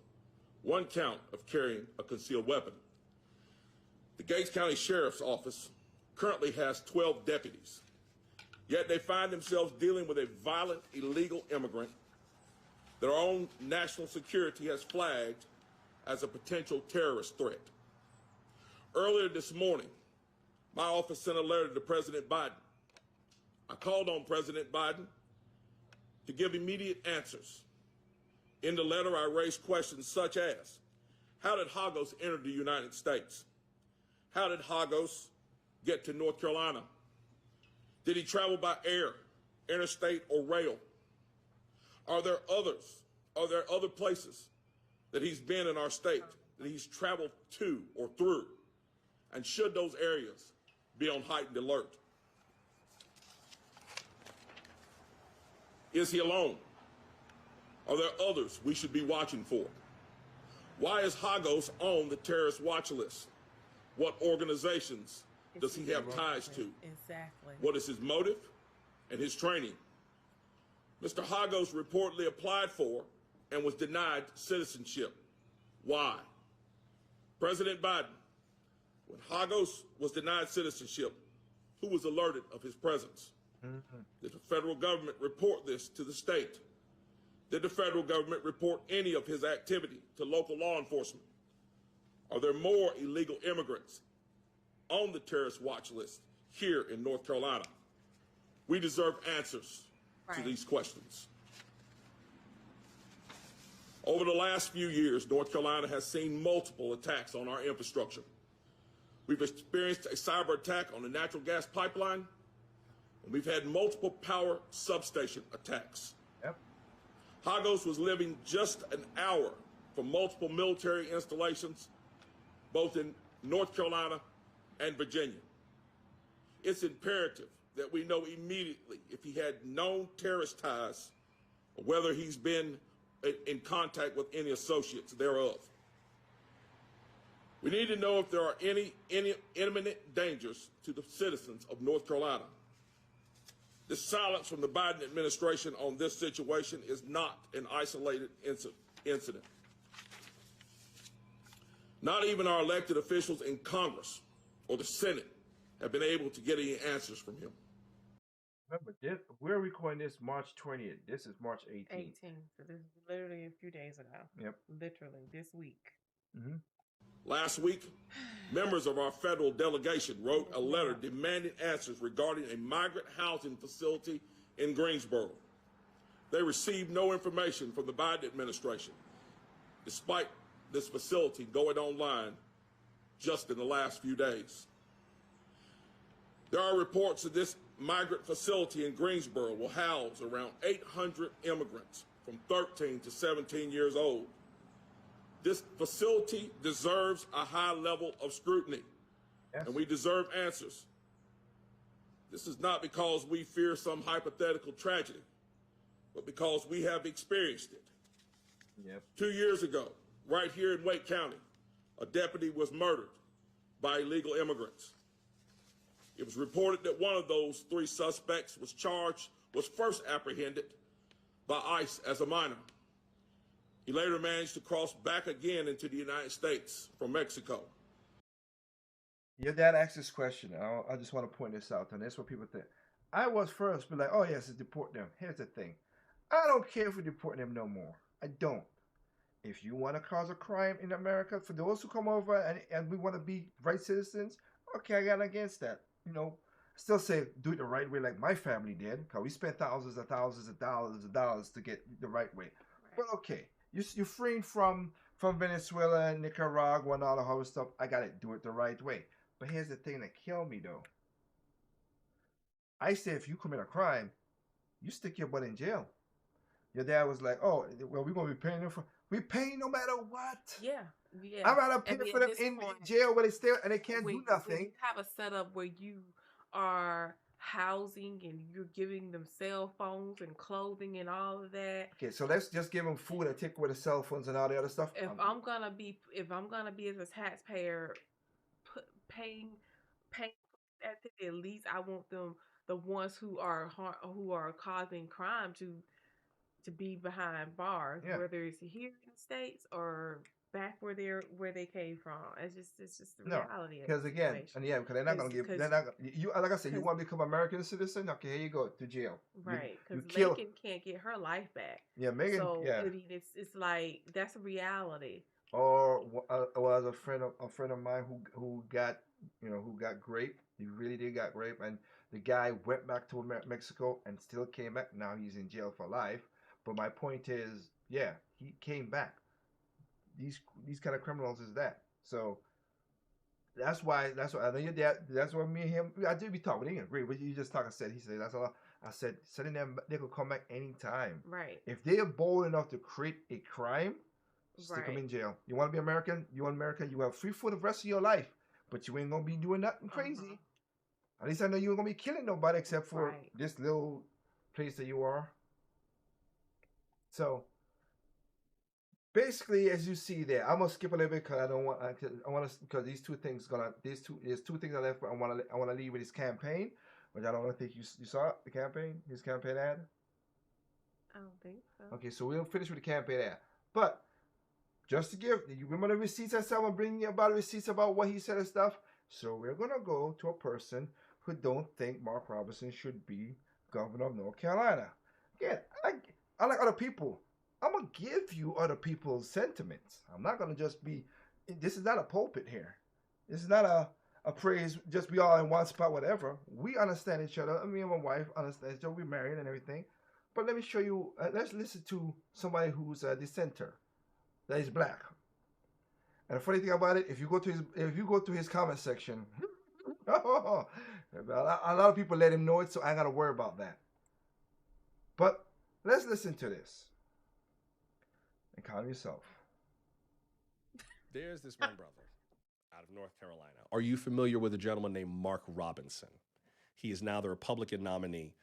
1 count of carrying a concealed weapon. The Gates County Sheriff's Office currently has 12 deputies, yet they find themselves dealing with a violent illegal immigrant that our own national security has flagged as a potential terrorist threat. Earlier this morning, my office sent a letter to President Biden. I called on President Biden to give immediate answers. In the letter, I raised questions such as, how did Hagos enter the United States? How did Hagos get to North Carolina? Did he travel by air, interstate, or rail? Are there other places that he's been in our state that he's traveled to or through? And should those areas be on heightened alert? Is he alone? Are there others we should be watching for? Why is Hagos on the terrorist watch list? What organizations does he have ties to? Exactly. What is his motive and his training? Mr. Hagos reportedly applied for and was denied citizenship. Why? President Biden, when Hagos was denied citizenship, who was alerted of his presence? Did the federal government report this to the state? Did the federal government report any of his activity to local law enforcement? Are there more illegal immigrants on the terrorist watch list here in North Carolina? We deserve answers to these questions. Over the last few years, North Carolina has seen multiple attacks on our infrastructure. We've experienced a cyber attack on the natural gas pipeline, and we've had multiple power substation attacks. Yep. Hagos was living just an hour from multiple military installations, both in North Carolina and Virginia. It's imperative that we know immediately if he had known terrorist ties or whether he's been in contact with any associates thereof. We need to know if there are any imminent dangers to the citizens of North Carolina. The silence from the Biden administration on this situation is not an isolated incident. Not even our elected officials in Congress or the Senate have been able to get any answers from him. Remember, we're recording this March 20th. This is March 18th. So this is literally a few days ago. Yep. Literally this week. Mm-hmm. Last week, members of our federal delegation wrote a letter demanding answers regarding a migrant housing facility in Greensboro. They received no information from the Biden administration, despite this facility going online just in the last few days. There are reports that this migrant facility in Greensboro will house around 800 immigrants from 13 to 17 years old. This facility deserves a high level of scrutiny, and we deserve answers. This is not because we fear some hypothetical tragedy, but because we have experienced it. Yep. 2 years ago, right here in Wake County, a deputy was murdered by illegal immigrants. It was reported that one of those 3 suspects was first apprehended by ICE as a minor. He later managed to cross back again into the United States from Mexico. Your dad asked this question. I just want to point this out, and that's what people think. I was first, but like, oh yes, deport them. Here's the thing. I don't care if we deport them no more. I don't. If you want to cause a crime in America, for those who come over and we want to be right citizens, okay, I got against that. You know, still say do it the right way like my family did, because we spent thousands of dollars to get the right way. But okay, you're freeing from Venezuela and Nicaragua and all the other stuff. I got to do it the right way. But here's the thing that killed me, though. I say if you commit a crime, you stick your butt in jail. Your dad was like, oh, well, we're going to be paying them for... We pay no matter what. Yeah. I'd rather pay for them in jail where they stay and they can't do nothing. When you have a setup where you are housing and you're giving them cell phones and clothing and all of that. Okay, so let's just give them food and take away the cell phones and all the other stuff. If I'm gonna be as a taxpayer paying that, at least I want them, the ones who are causing crime, to to be behind bars, Yeah. whether it's here in the States or back where they came from. It's just the No, reality of because the again, situation. and yeah, because they're not gonna give. They're not you. Like I said, you Cause want to become American citizen? Okay, here you go to jail. right, You because kill. Megan can't get her life back. Yeah, Megan. So Yeah. I mean, it's like that's a reality. Or was a friend of mine who got who got raped. He really did got raped, and the guy went back to Mexico and still came back. Now he's in jail for life. But my point is, yeah, he came back. These kind of criminals is that. So that's why I know your dad. That's why me and him. I did be talking. He didn't agree, but you just talk. He said that's all. I said sending them. They could come back anytime. Right, If they are bold enough to create a crime, stick them right. in jail. You want to be American? You want American? You have free for the rest of your life, but you ain't gonna be doing nothing crazy. At least I know you ain't gonna be killing nobody except for Right. this little place that you are. So basically, as you see there, I'm gonna skip a little bit because I don't want. I want to because there's two things I left. I want to leave with his campaign, which I don't think you saw it, the campaign, his campaign ad. I don't think so. Okay, so we'll finish with the campaign ad, but just to give you remember the receipts I said I'm bringing you about receipts about what he said and stuff. So we're gonna go to a person who don't think Mark Robinson should be governor of North Carolina. Again, I like other people. I'm gonna give you other people's sentiments. I'm not gonna just be. This is not a pulpit here. This is not a praise. Just be all in one spot, whatever. We understand each other. Me and my wife understand each other. We're married and everything. But let me show you. Let's listen to somebody who's a dissenter that is black. And the funny thing about it, if you go to his comment section, a lot of people let him know it, so I ain't gotta worry about that. But let's listen to this and calm yourself. There's this one brother out of North Carolina. Are you familiar with a gentleman named Mark Robinson? He is now the Republican nominee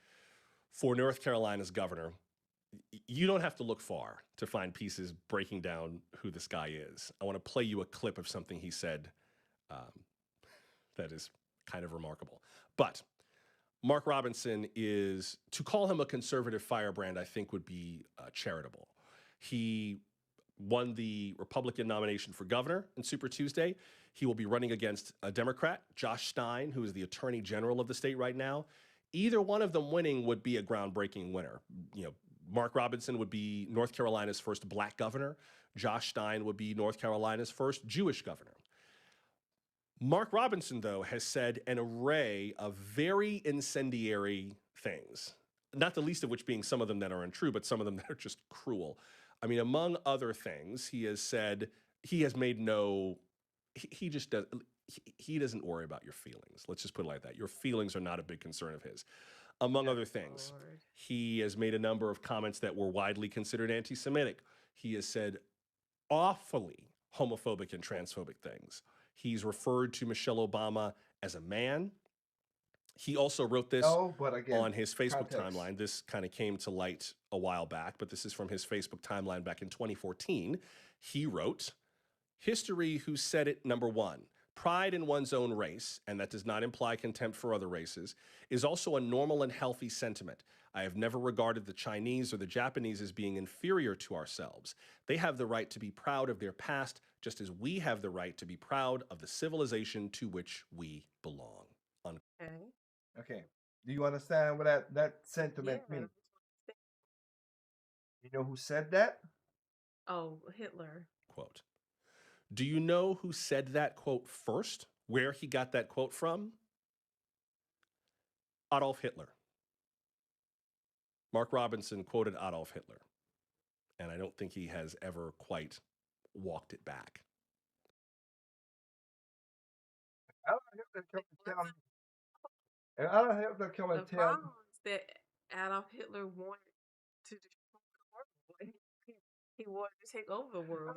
for North Carolina's governor. You don't have to look far to find pieces breaking down who this guy is. I want to play you a clip of something he said that is kind of remarkable. But Mark Robinson to call him a conservative firebrand, I think would be charitable. He won the Republican nomination for governor in Super Tuesday. He will be running against a Democrat, Josh Stein, who is the attorney general of the state right now. Either one of them winning would be a groundbreaking winner. Mark Robinson would be North Carolina's first black governor. Josh Stein would be North Carolina's first Jewish governor. Mark Robinson, though, has said an array of very incendiary things, not the least of which being some of them that are untrue, but some of them that are just cruel. I mean, among other things, he has said he has made he just does. He doesn't worry about your feelings. Let's just put it like that. Your feelings are not a big concern of his. Among other things, Lord. he has made a number of comments that were widely considered anti-Semitic. He has said awfully homophobic and transphobic things. He's referred to Michelle Obama as a man. He also wrote this but again, on his Facebook context. timeline. This kind of came to light a while back, but this is from his Facebook timeline back in 2014. He wrote, "History who said it, number one, pride in one's own race, and that does not imply contempt for other races, is also a normal and healthy sentiment. I have never regarded the Chinese or the Japanese as being inferior to ourselves. They have the right to be proud of their past, just as we have the right to be proud of the civilization to which we belong." Okay. Okay. Do you understand what that sentiment Yeah. means? You know who said that? Oh, Hitler. Quote. Do you know who said that quote first? Where he got that quote from? Adolf Hitler. Mark Robinson quoted Adolf Hitler, and I don't think he has ever quite walked it back. Adolf Hitler come and tell me. And Adolf Hitler come and The tell me. problem is that Adolf Hitler wanted to destroy the world. He wanted to take over the world.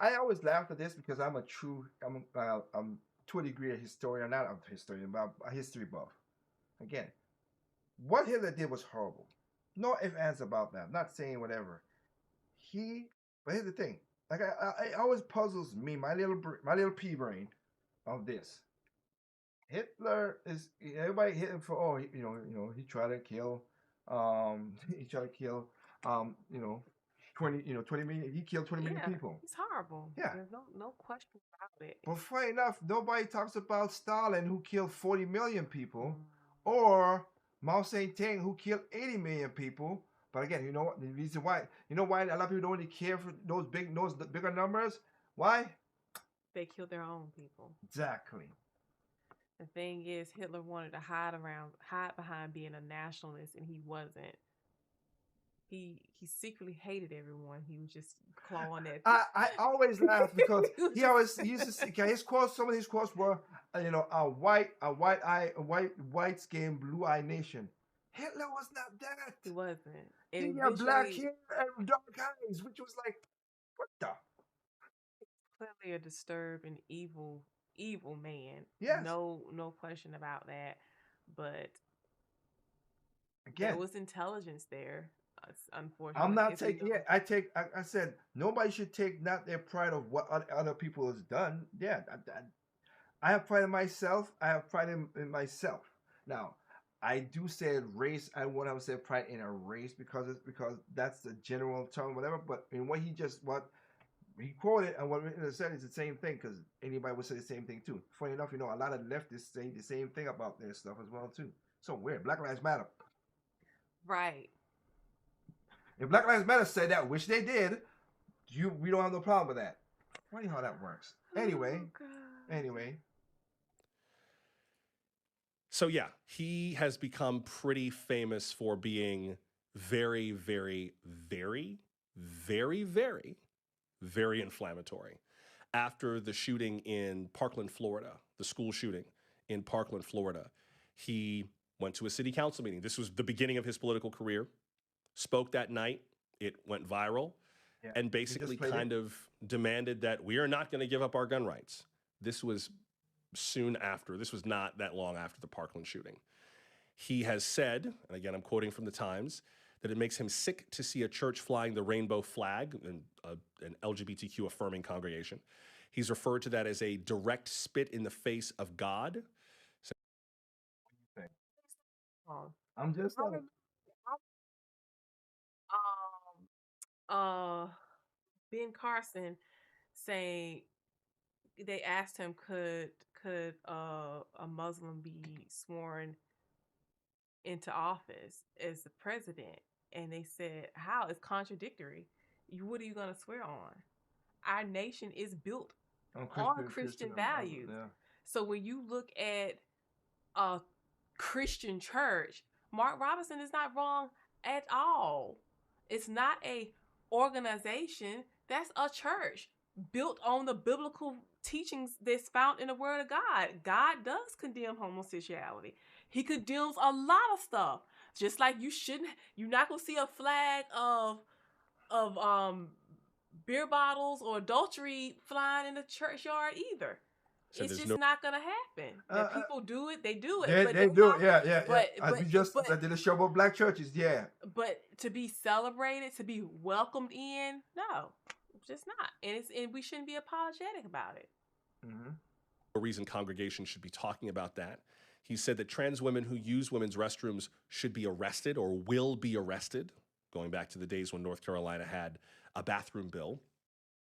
I always laugh at this because I'm to a degree a historian, not a historian, but a history buff. Again, what Hitler did was horrible. No ifs, ands about that. I'm not saying whatever. But here's the thing. Like it always puzzles me, my little pea brain, of this. Hitler is everybody hit him for he tried to kill You know, 20 million. He killed 20 million Yeah, people. it's horrible. Yeah. There's no question about it. But funny enough, nobody talks about Stalin, who killed 40 million people, Mm. or Mao Zedong, who killed 80 million people. But again, you know what? The reason why, a lot of people don't really care for those bigger numbers. Why? They killed their own people. Exactly. The thing is, Hitler wanted to hide behind being a nationalist, and he wasn't. He secretly hated everyone. He was just clawing at. I always laugh because He was he used to see, okay, his quotes. Some of his quotes were, white skin, blue eye nation. Hitler was not that. He wasn't. He And had black eventually, hair and dark eyes, which was like, what the? clearly a disturbed and evil man. Yes. No question about that. But Again, there was intelligence there. Unfortunately, I'm not It's in taking. the- Yeah, I said nobody should take not their pride of what other people has done. Yeah, I have pride in myself. I have pride in myself. Now, I do say race. I want to say pride in a race because that's the general term, whatever. But in what he quoted and what he said is the same thing because anybody would say the same thing too. Funny enough, a lot of leftists say the same thing about their stuff as well too. So weird. Black Lives Matter. Right. If Black Lives Matter said that, which they did, we don't have no problem with that. Funny how that works. Anyway, Oh, God. anyway. So yeah, he has become pretty famous for being very, very, very, very, very, very inflammatory. After the shooting in Parkland, Florida, the school shooting in Parkland, Florida, he went to a city council meeting. This was the beginning of his political career. Spoke that night. It went viral, Yeah. and basically kind of demanded that we are not going to give up our gun rights. This was soon after. This was not that long after the Parkland shooting. He has said, and again, I'm quoting from the Times, that it makes him sick to see a church flying the rainbow flag, and an LGBTQ affirming congregation. He's referred to that as a direct spit in the face of God. Oh. I'm just I like, remember, Ben Carson saying they asked him could a Muslim be sworn into office as the president, and they said how it's contradictory. What are you going to swear on? Our nation is built on Christian values. Yeah. So when you look at a Christian church, Mark Robinson is not wrong at all. It's not a organization. That's a church built on the biblical teachings that's found in the Word of God. God does condemn homosexuality. He condemns a lot of stuff. Just like you're not gonna see a flag of beer bottles or adultery flying in the churchyard either. So it's there's just not gonna happen. That people do it, they do it. They do it, yeah. But, As we just I did a show about black churches, yeah. But to be celebrated, to be welcomed in, no, just not. And we shouldn't be apologetic about it. Mm-hmm. A reason congregations should be talking about that. He said that trans women who use women's restrooms should be arrested or will be arrested, going back to the days when North Carolina had a bathroom bill.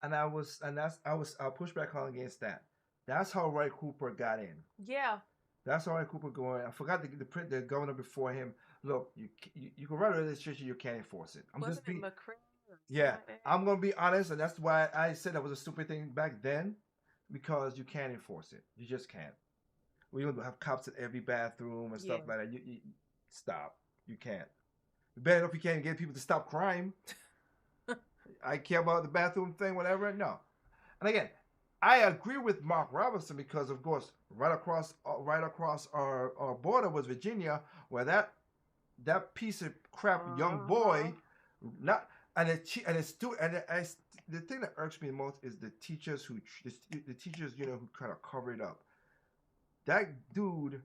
And I'll push back on against that. That's how Roy Cooper got in. Yeah. That's how Roy Cooper going. I forgot the governor before him. Look, you can run a registration, you can't enforce it. Yeah, I'm gonna be honest, and that's why I said that was a stupid thing back then, because you can't enforce it. You just can't. We don't have cops at every bathroom and stuff like that. You stop. You can't. Better if you can't get people to stop crime. I care about the bathroom thing, whatever. No. And again, I agree with Mark Robinson because, of course, right across our border was Virginia, where that piece of crap young boy, the thing that irks me the most is the teachers who kind of cover it up. That dude,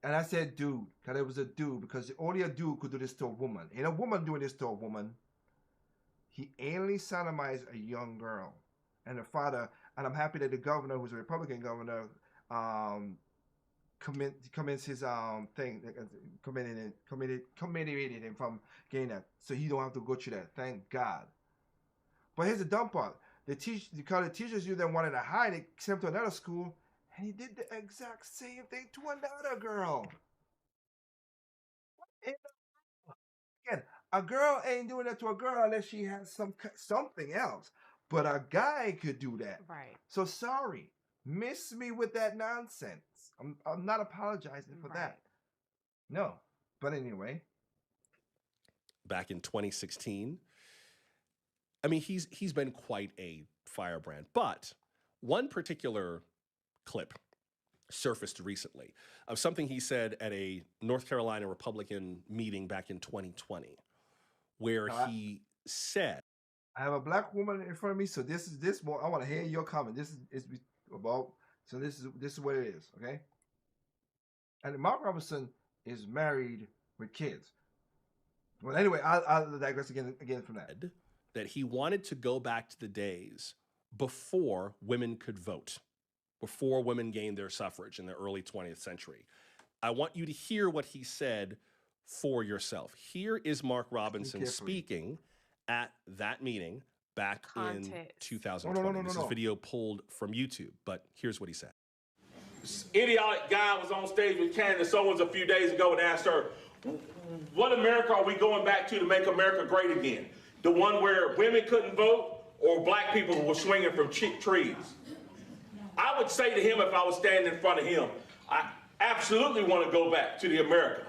and I said dude because it was a dude because only a dude could do this to a woman. Ain't a woman doing this to a woman. He anally sodomized a young girl, and her father. And I'm happy that the governor, who's a Republican governor, commence his thing, committed him from getting that, so he don't have to go through that. Thank God. But here's the dumb part: the college teachers you then wanted to hide it, sent him to another school, and he did the exact same thing to another girl. And again, a girl ain't doing that to a girl unless she has something else. But a guy could do that. Right. So sorry, miss me with that nonsense. I'm not apologizing for that. No. But anyway. Back in 2016, I mean, he's been quite a firebrand. But one particular clip surfaced recently of something he said at a North Carolina Republican meeting back in 2020, where he said, I have a black woman in front of me, so this is more. I want to hear your comment. This is about. So this is what it is, okay? And Mark Robinson is married with kids. Well, anyway, I'll digress again from that. That he wanted to go back to the days before women could vote, before women gained their suffrage in the early 20th century. I want you to hear what he said for yourself. Here is Mark Robinson speaking at that meeting back in 2020. This is video pulled from YouTube, but here's what he said. This idiotic guy was on stage with Candace Owens a few days ago and asked her, what America are we going back to make America great again? The one where women couldn't vote or black people were swinging from trees? I would say to him, if I was standing in front of him, I absolutely want to go back to the America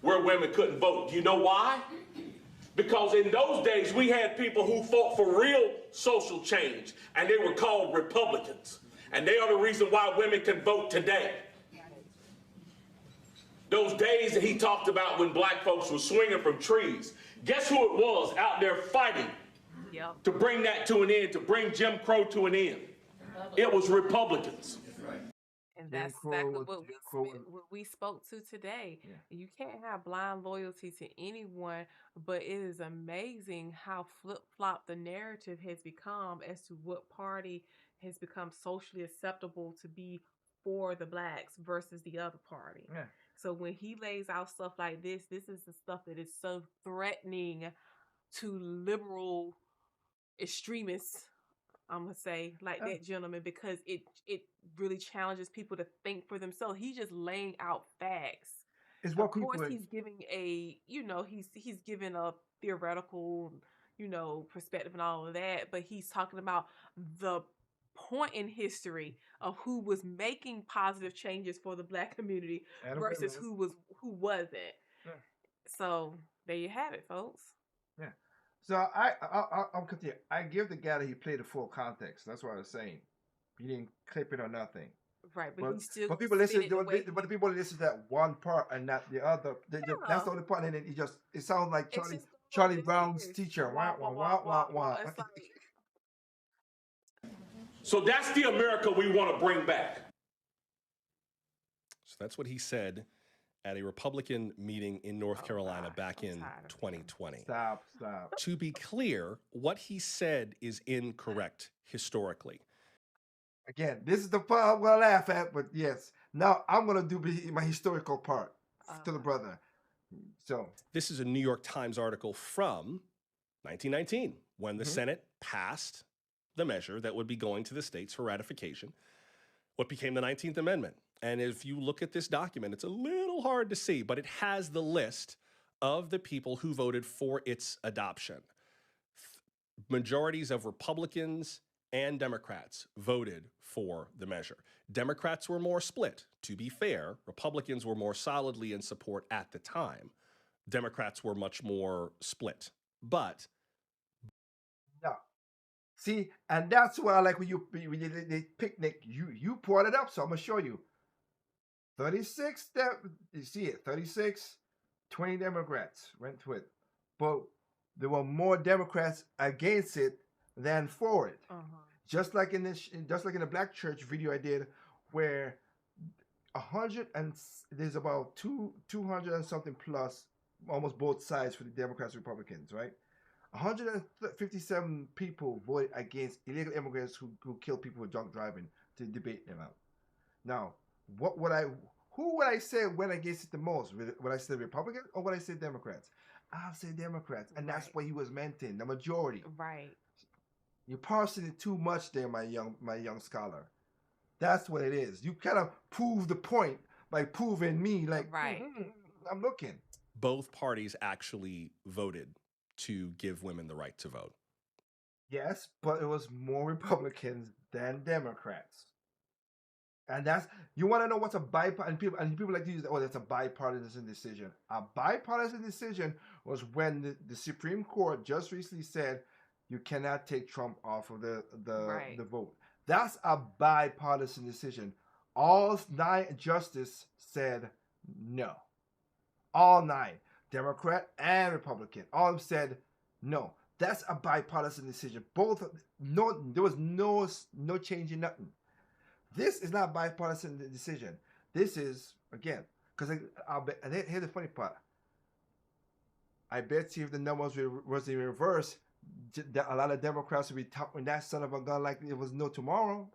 where women couldn't vote. Do you know why? Because in those days, we had people who fought for real social change, and they were called Republicans. And they are the reason why women can vote today. Those days that he talked about when black folks were swinging from trees, guess who it was out there fighting to bring that to an end, to bring Jim Crow to an end? It was Republicans. And that's exactly what we spoke to today. Yeah. You can't have blind loyalty to anyone, but it is amazing how flip-flop the narrative has become as to what party has become socially acceptable to be for the blacks versus the other party. Yeah. So when he lays out stuff like this is the stuff that is so threatening to liberal extremists, I'm going to say, like that gentleman, because it really challenges people to think for themselves. He's just laying out facts. Of course, he's giving he's giving a theoretical, perspective and all of that, but he's talking about the point in history of who was making positive changes for the black community versus who wasn't. Yeah. So there you have it, folks. Yeah. So I'll continue. I give the guy that he played the full context. That's what I was saying. He didn't clip it or nothing. Right, but he still. But people listen. But the people listen to that one part and not the other. That's the only part, and then it sounds like Charlie Brown's teacher. Wah wah wah wah wah. So that's the America we want to bring back. So that's what he said at a Republican meeting in North Carolina back in 2020. Stop. To be clear, what he said is incorrect historically. Again, this is the part I'm going to laugh at, but yes. Now I'm going to do my historical part to the brother. So this is a New York Times article from 1919 when the Senate passed the measure that would be going to the states for ratification, what became the 19th Amendment. And if you look at this document, it's a little hard to see, but it has the list of the people who voted for its adoption. Majorities of Republicans and Democrats voted for the measure. Democrats were more split. To be fair, Republicans were more solidly in support at the time. Democrats were much more split. But no. See, and that's what I like when you did the picnic. You brought it up, so I'm gonna show you. 36. You see it? 36. 20 Democrats went to it, but there were more Democrats against it than for it. Just like in the Black Church video I did, where 100 and there's about 200 and something plus, almost both sides for the Democrats and Republicans, right? 157 people voted against illegal immigrants who kill people with drunk driving to debate them out. Now, what would I? Who would I say went against it the most? Would I say Republicans or would I say Democrats? I'll say Democrats, and that's Right. what he was meant in the majority. Right. You're parsing it too much there, my young scholar. That's what it is. You kind of prove the point by proving me like Right. I'm looking. Both parties actually voted to give women the right to vote. Yes, but it was more Republicans than Democrats. And that's you want to know what's a bipartisan and people like to use that's a bipartisan decision. A bipartisan decision was when the Supreme Court just recently said you cannot take Trump off of Right. the vote. That's a bipartisan decision. All 9 justices said no. All 9, Democrat and Republican, all of them said no. That's a bipartisan decision. Both there was no change in nothing. This is not a bipartisan decision. This is again because here's the funny part. I bet you if the numbers was in reverse, a lot of Democrats would be talking that son of a gun like it was no tomorrow.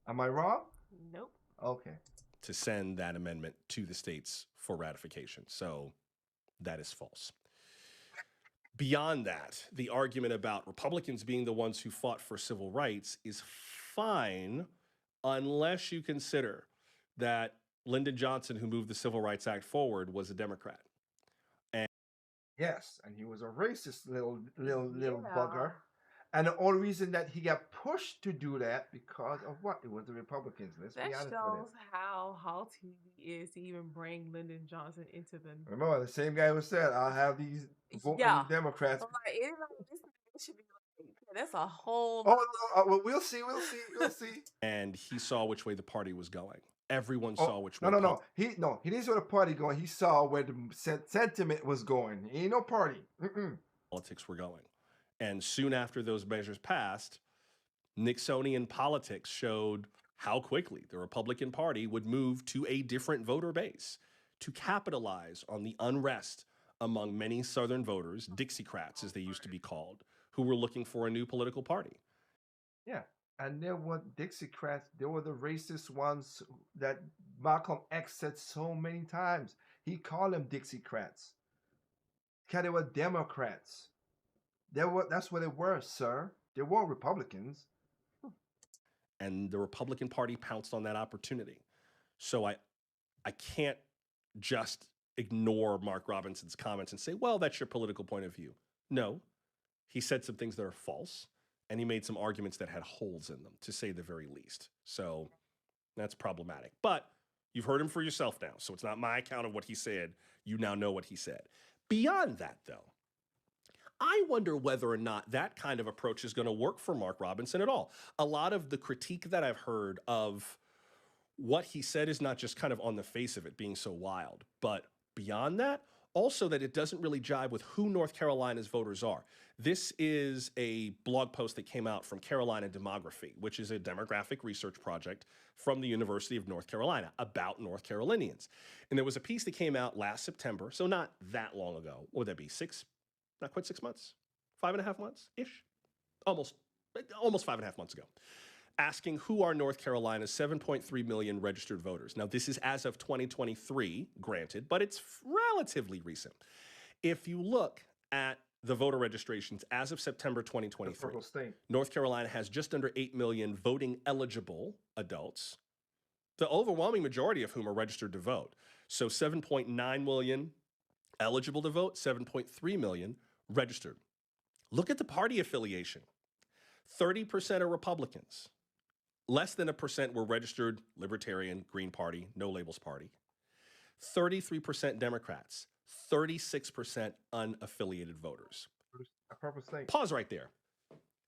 Am I wrong? Nope. Okay. To send that amendment to the states for ratification. So that is false. Beyond that, the argument about Republicans being the ones who fought for civil rights is fine unless you consider that Lyndon Johnson, who moved the Civil Rights Act forward, was a Democrat. Yes, and he was a racist little Yeah. bugger. And the only reason that he got pushed to do that because of what? It was the Republicans. Let's That be honest shows with it. how haughty he is to even bring Lyndon Johnson into the. Remember, the same guy who said, I'll have these voting Yeah. Democrats. I'm like, anybody listening to this should be like, yeah, that's a whole. Oh, no, well, we'll see. And he saw which way the party was going. Everyone Oh, saw which way. No. He didn't see where the party going. He saw where the sentiment was going. Ain't no party. Politics were going. And soon after those measures passed, Nixonian politics showed how quickly the Republican Party would move to a different voter base to capitalize on the unrest among many Southern voters, Dixiecrats as they used to be called, who were looking for a new political party. Yeah. And there were Dixiecrats. There were the racist ones that Malcolm X said so many times. He called them Dixiecrats. Because they were Democrats. That's what they were, sir. They weren't Republicans. And the Republican Party pounced on that opportunity. So I can't just ignore Mark Robinson's comments and say, well, that's your political point of view. No, he said some things that are false, and he made some arguments that had holes in them, to say the very least. So that's problematic. But you've heard him for yourself now, so it's not my account of what he said. You now know what he said. Beyond that, though, I wonder whether or not that kind of approach is going to work for Mark Robinson at all. A lot of the critique that I've heard of what he said is not just kind of on the face of it being so wild, but beyond that, also that it doesn't really jibe with who North Carolina's voters are. This is a blog post that came out from Carolina Demography, which is a demographic research project from the University of North Carolina about North Carolinians. And there was a piece that came out last September, so not that long ago. What would that be, not quite 6 months, 5.5 months-ish? Almost 5.5 months ago, asking who are North Carolina's 7.3 million registered voters. Now, this is as of 2023, granted, but it's relatively recent. If you look at the voter registrations as of September 2023, North Carolina has just under 8 million voting eligible adults, the overwhelming majority of whom are registered to vote. So 7.9 million eligible to vote, 7.3 million registered. Look at the party affiliation. 30% are Republicans. Less than 1% were registered Libertarian, Green Party, No Labels Party. 33% Democrats. 36% unaffiliated voters. A purple state. Pause right there.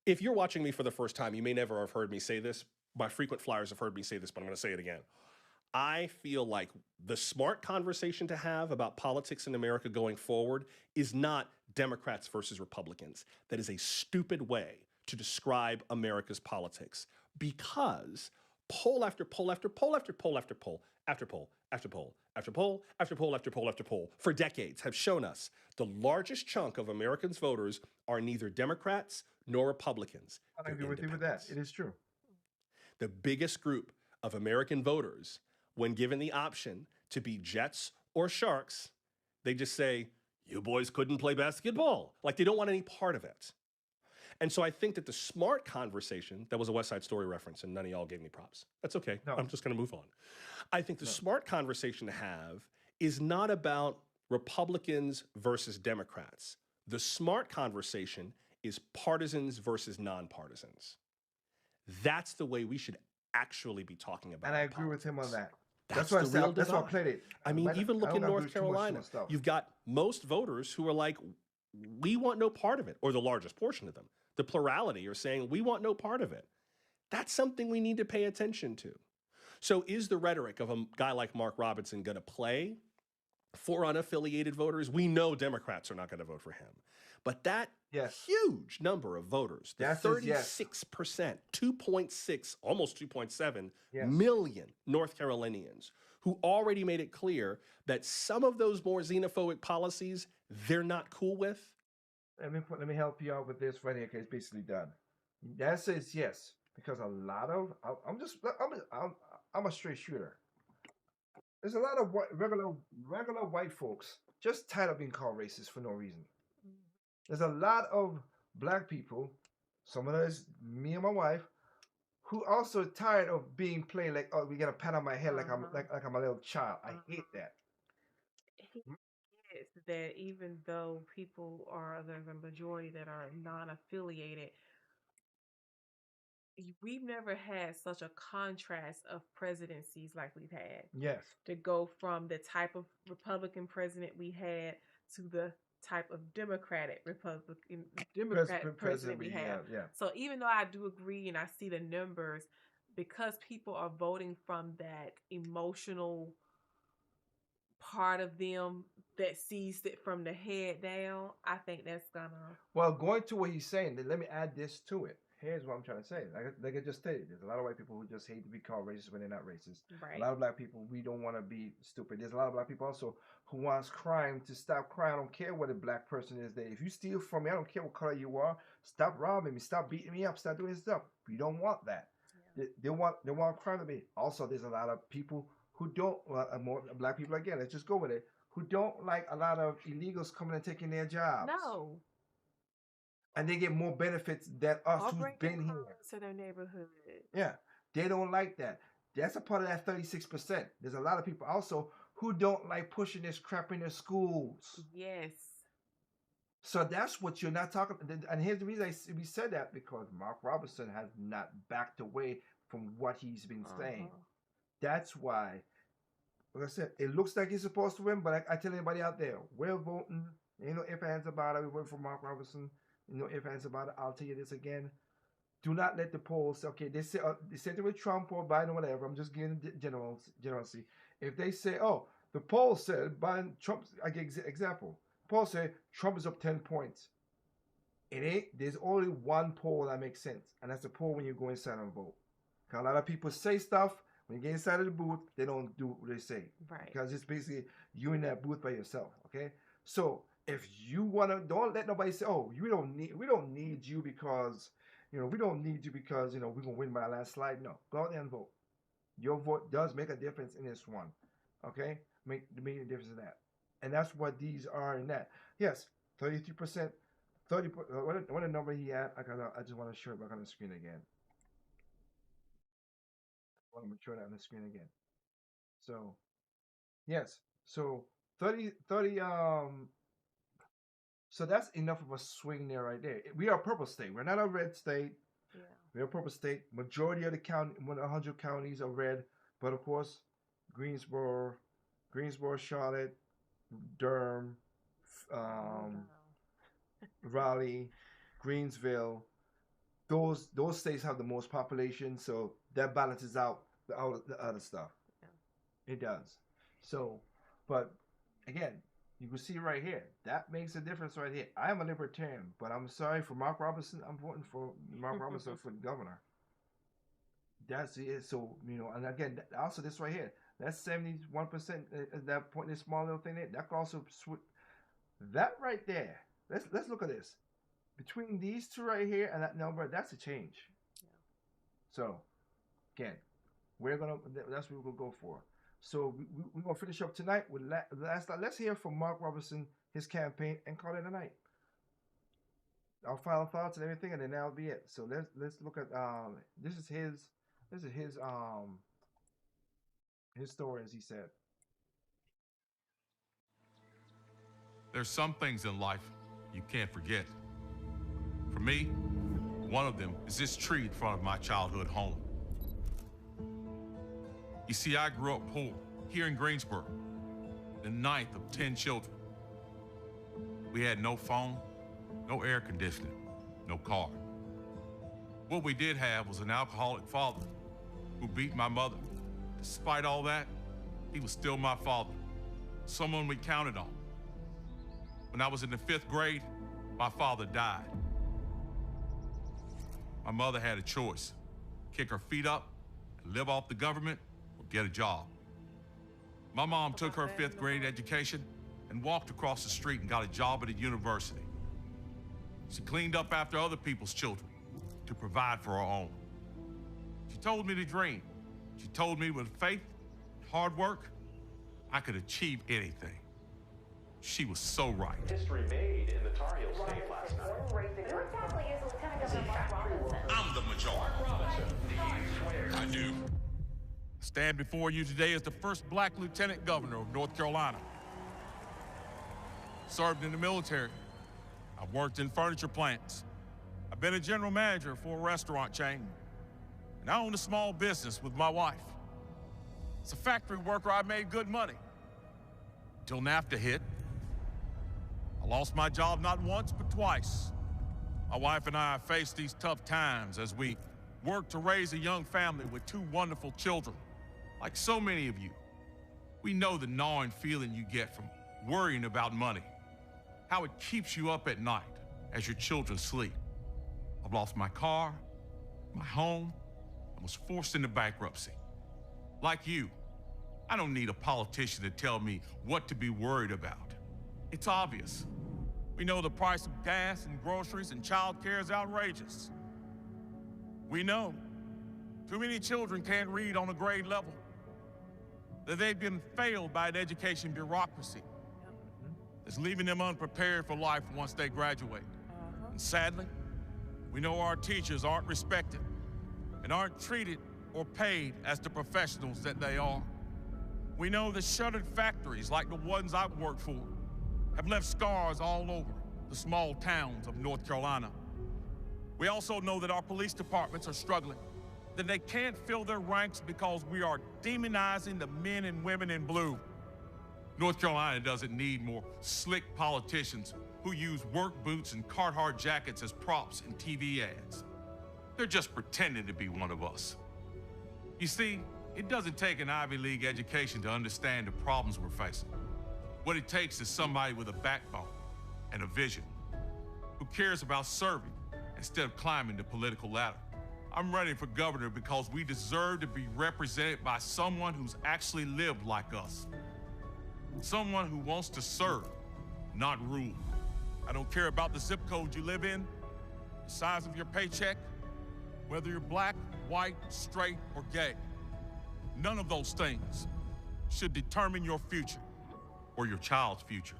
If you're watching me for the first time, you may never have heard me say this. My frequent flyers have heard me say this, but I'm going to say it again. I feel like the smart conversation to have about politics in America going forward is not Democrats versus Republicans. That is a stupid way to describe America's politics, because poll after poll after poll after poll after poll after poll after poll after poll after poll after poll after poll for decades have shown us the largest chunk of Americans' voters are neither Democrats nor Republicans. I agree with you with that. It is true. The biggest group of American voters, when given the option to be Jets or Sharks, they just say, you boys couldn't play basketball. Like they don't want any part of it. And so I think that the smart conversation, that was a West Side Story reference, and none of y'all gave me props. That's okay. No. I'm just going to move on. I think the smart conversation to have is not about Republicans versus Democrats. The smart conversation is partisans versus nonpartisans. That's the way we should actually be talking about it. And I agree with him on that. That's why I the said, real that's why I divide. played it. I mean, even look in North Carolina, stuff. you've got most voters who are like, we want no part of it, or the largest portion of them. The plurality are saying, we want no part of it. That's something we need to pay attention to. So is the rhetoric of a guy like Mark Robinson going to play for unaffiliated voters? We know Democrats are not going to vote for him. But that huge number of voters, the 36%, 2.6, almost 2.7 million North Carolinians who already made it clear that some of those more xenophobic policies they're not cool with. Let me help you out with this right here, because it's basically done. That says yes, because a lot of I'm a straight shooter. There's a lot of regular white folks just tired of being called racist for no reason. There's a lot of black people, some of those, me and my wife, who also tired of being played like, oh, we get a pat on my head like I'm a little child. I hate that. He gets that even though people are, there's a majority that are non-affiliated, we've never had such a contrast of presidencies like we've had. Yes. To go from the type of Republican president we had to the type of Democrat president we have. So even though I do agree and I see the numbers, because people are voting from that emotional part of them that sees it from the head down, I think that's gonna... Well, going to what he's saying, let me add this to it. Here's what I'm trying to say. Like I just stated, there's a lot of white people who just hate to be called racist when they're not racist. Right. A lot of black people, we don't want to be stupid. There's a lot of black people also who wants crime to stop crime. I don't care what a black person is there. If you steal from me, I don't care what color you are. Stop robbing me. Stop beating me up. Stop doing this stuff. We don't want that. Yeah. They want crime to be. Also, there's a lot of people who don't, more black people again, let's just go with it, who don't like a lot of illegals coming and taking their jobs. No. And they get more benefits than us who's been here. To their neighborhood. Yeah. They don't like that. That's a part of that 36%. There's a lot of people also who don't like pushing this crap in their schools. Yes. So that's what you're not talking about. And here's the reason we said that, because Mark Robinson has not backed away from what he's been saying. That's why, like I said, it looks like he's supposed to win, but I tell anybody out there, we're voting. Ain't no ifs, ands about it. We vote for Mark Robinson. No ifs, ands about it. I'll tell you this again. Do not let the polls, okay, they say it with Trump or Biden or whatever. I'm just giving generosity. If they say, oh, the poll said Biden, Trump, I give example. Poll say Trump is up 10 points. It ain't, there's only one poll that makes sense. And that's the poll when you go inside and vote. Because a lot of people say stuff, when you get inside of the booth, they don't do what they say. Right. Because it's basically you in that booth by yourself, okay? So if you want to, don't let nobody say, oh, we don't need you because, we don't need you because, we're going to win by a landslide. No, go out there and vote. Your vote does make a difference in this one, okay? Make a difference in that. And that's what these are in that. Yes, 33%, 30%, what a number he had, I just want to show it back on the screen again. I want to show it on the screen again. So, yes, so 30, so that's enough of a swing there right there. We are a purple state. We're not a red state. Yeah. We're a purple state. Majority of the county, 100 counties are red. But of course, Greensboro, Charlotte, Durham, Raleigh, Greensville, those states have the most population, so that balances out the other stuff. Yeah. It does. So, but again, you can see right here, that makes a difference right here. I am a libertarian, but I'm sorry for Mark Robinson. I'm voting for Mark Robinson for governor. That's it. So, and again, also this right here, that's 71%. That point, this small little thing there, that could also that right there. Let's look at this. Between these two right here and that number, that's a change. Yeah. So, again, That's what we're gonna go for. So we're gonna finish up tonight with last. Let's hear from Mark Robinson, his campaign, and call it a night. Our final thoughts and everything, and then that'll be it. So let's look at this is his story, as he said. There's some things in life you can't forget. For me, one of them is this tree in front of my childhood home. You see, I grew up poor here in Greensboro, the ninth of 10 children. We had no phone, no air conditioning, no car. What we did have was an alcoholic father who beat my mother. Despite all that, he was still my father, someone we counted on. When I was in the 5th grade, my father died. My mother had a choice: kick her feet up and live off the government, or get a job. My mom took her 5th grade education and walked across the street and got a job at a university. She cleaned up after other people's children to provide for her own. She told me to dream. She told me with faith and hard work, I could achieve anything. She was so right. History made in the Tar Heel state last night. Who exactly is Lieutenant Governor Mark Robinson? I'm the majority. I do. I stand before you today as the first black lieutenant governor of North Carolina. Served in the military. I've worked in furniture plants. I've been a general manager for a restaurant chain. And I own a small business with my wife. As a factory worker, I made good money. Till NAFTA hit. I lost my job not once, but twice. My wife and I have faced these tough times as we work to raise a young family with 2 wonderful children. Like so many of you, we know the gnawing feeling you get from worrying about money, how it keeps you up at night as your children sleep. I've lost my car, my home, and was forced into bankruptcy. Like you, I don't need a politician to tell me what to be worried about. It's obvious. We know the price of gas and groceries and childcare is outrageous. We know too many children can't read on a grade level, that they've been failed by an education bureaucracy that's leaving them unprepared for life once they graduate. And sadly, we know our teachers aren't respected and aren't treated or paid as the professionals that they are. We know that shuttered factories like the ones I've worked for have left scars all over the small towns of North Carolina. We also know that our police departments are struggling, that they can't fill their ranks because we are demonizing the men and women in blue. North Carolina doesn't need more slick politicians who use work boots and Carhartt jackets as props in TV ads. They're just pretending to be one of us. You see, it doesn't take an Ivy League education to understand the problems we're facing. What it takes is somebody with a backbone and a vision, who cares about serving instead of climbing the political ladder. I'm running for governor because we deserve to be represented by someone who's actually lived like us. Someone who wants to serve, not rule. I don't care about the zip code you live in, the size of your paycheck, whether you're black, white, straight, or gay. None of those things should determine your future or your child's future.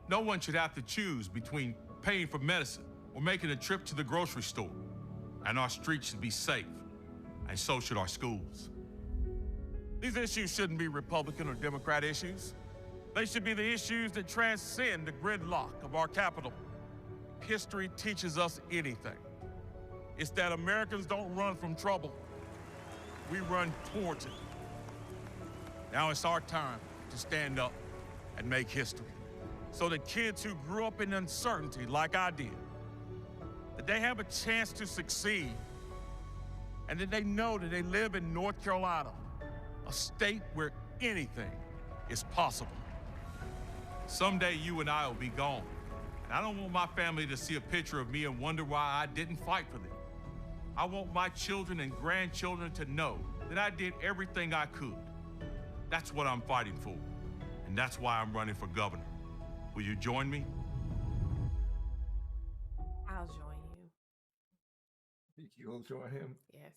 No one should have to choose between paying for medicine or making a trip to the grocery store. And our streets should be safe, and so should our schools. These issues shouldn't be Republican or Democrat issues. They should be the issues that transcend the gridlock of our capital. History teaches us anything. It's that Americans don't run from trouble. We run towards it. Now it's our time to stand up and make history, so that kids who grew up in uncertainty like I did, that they have a chance to succeed, and that they know that they live in North Carolina, a state where anything is possible. Someday you and I will be gone, and I don't want my family to see a picture of me and wonder why I didn't fight for them. I want my children and grandchildren to know that I did everything I could. That's what I'm fighting for, and that's why I'm running for governor. Will you join me? I'll join you. You'll join him. Yes.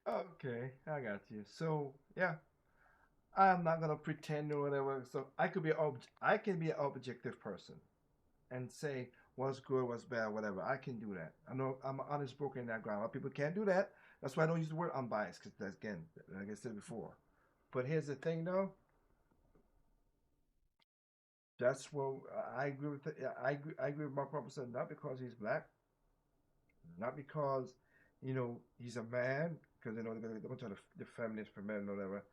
Okay, I got you. So yeah, I'm not gonna pretend or whatever. So I can be an objective person and say what's good, what's bad, whatever. I can do that. I know I'm an honest broker in that ground. A lot of people can't do that. That's why I don't use the word unbiased, because that's, again, like I said before. But here's the thing, though. That's what I agree with. I agree with Mark Robertson, not because he's black, not because he's a man, because they're going to the feminist for men or whatever.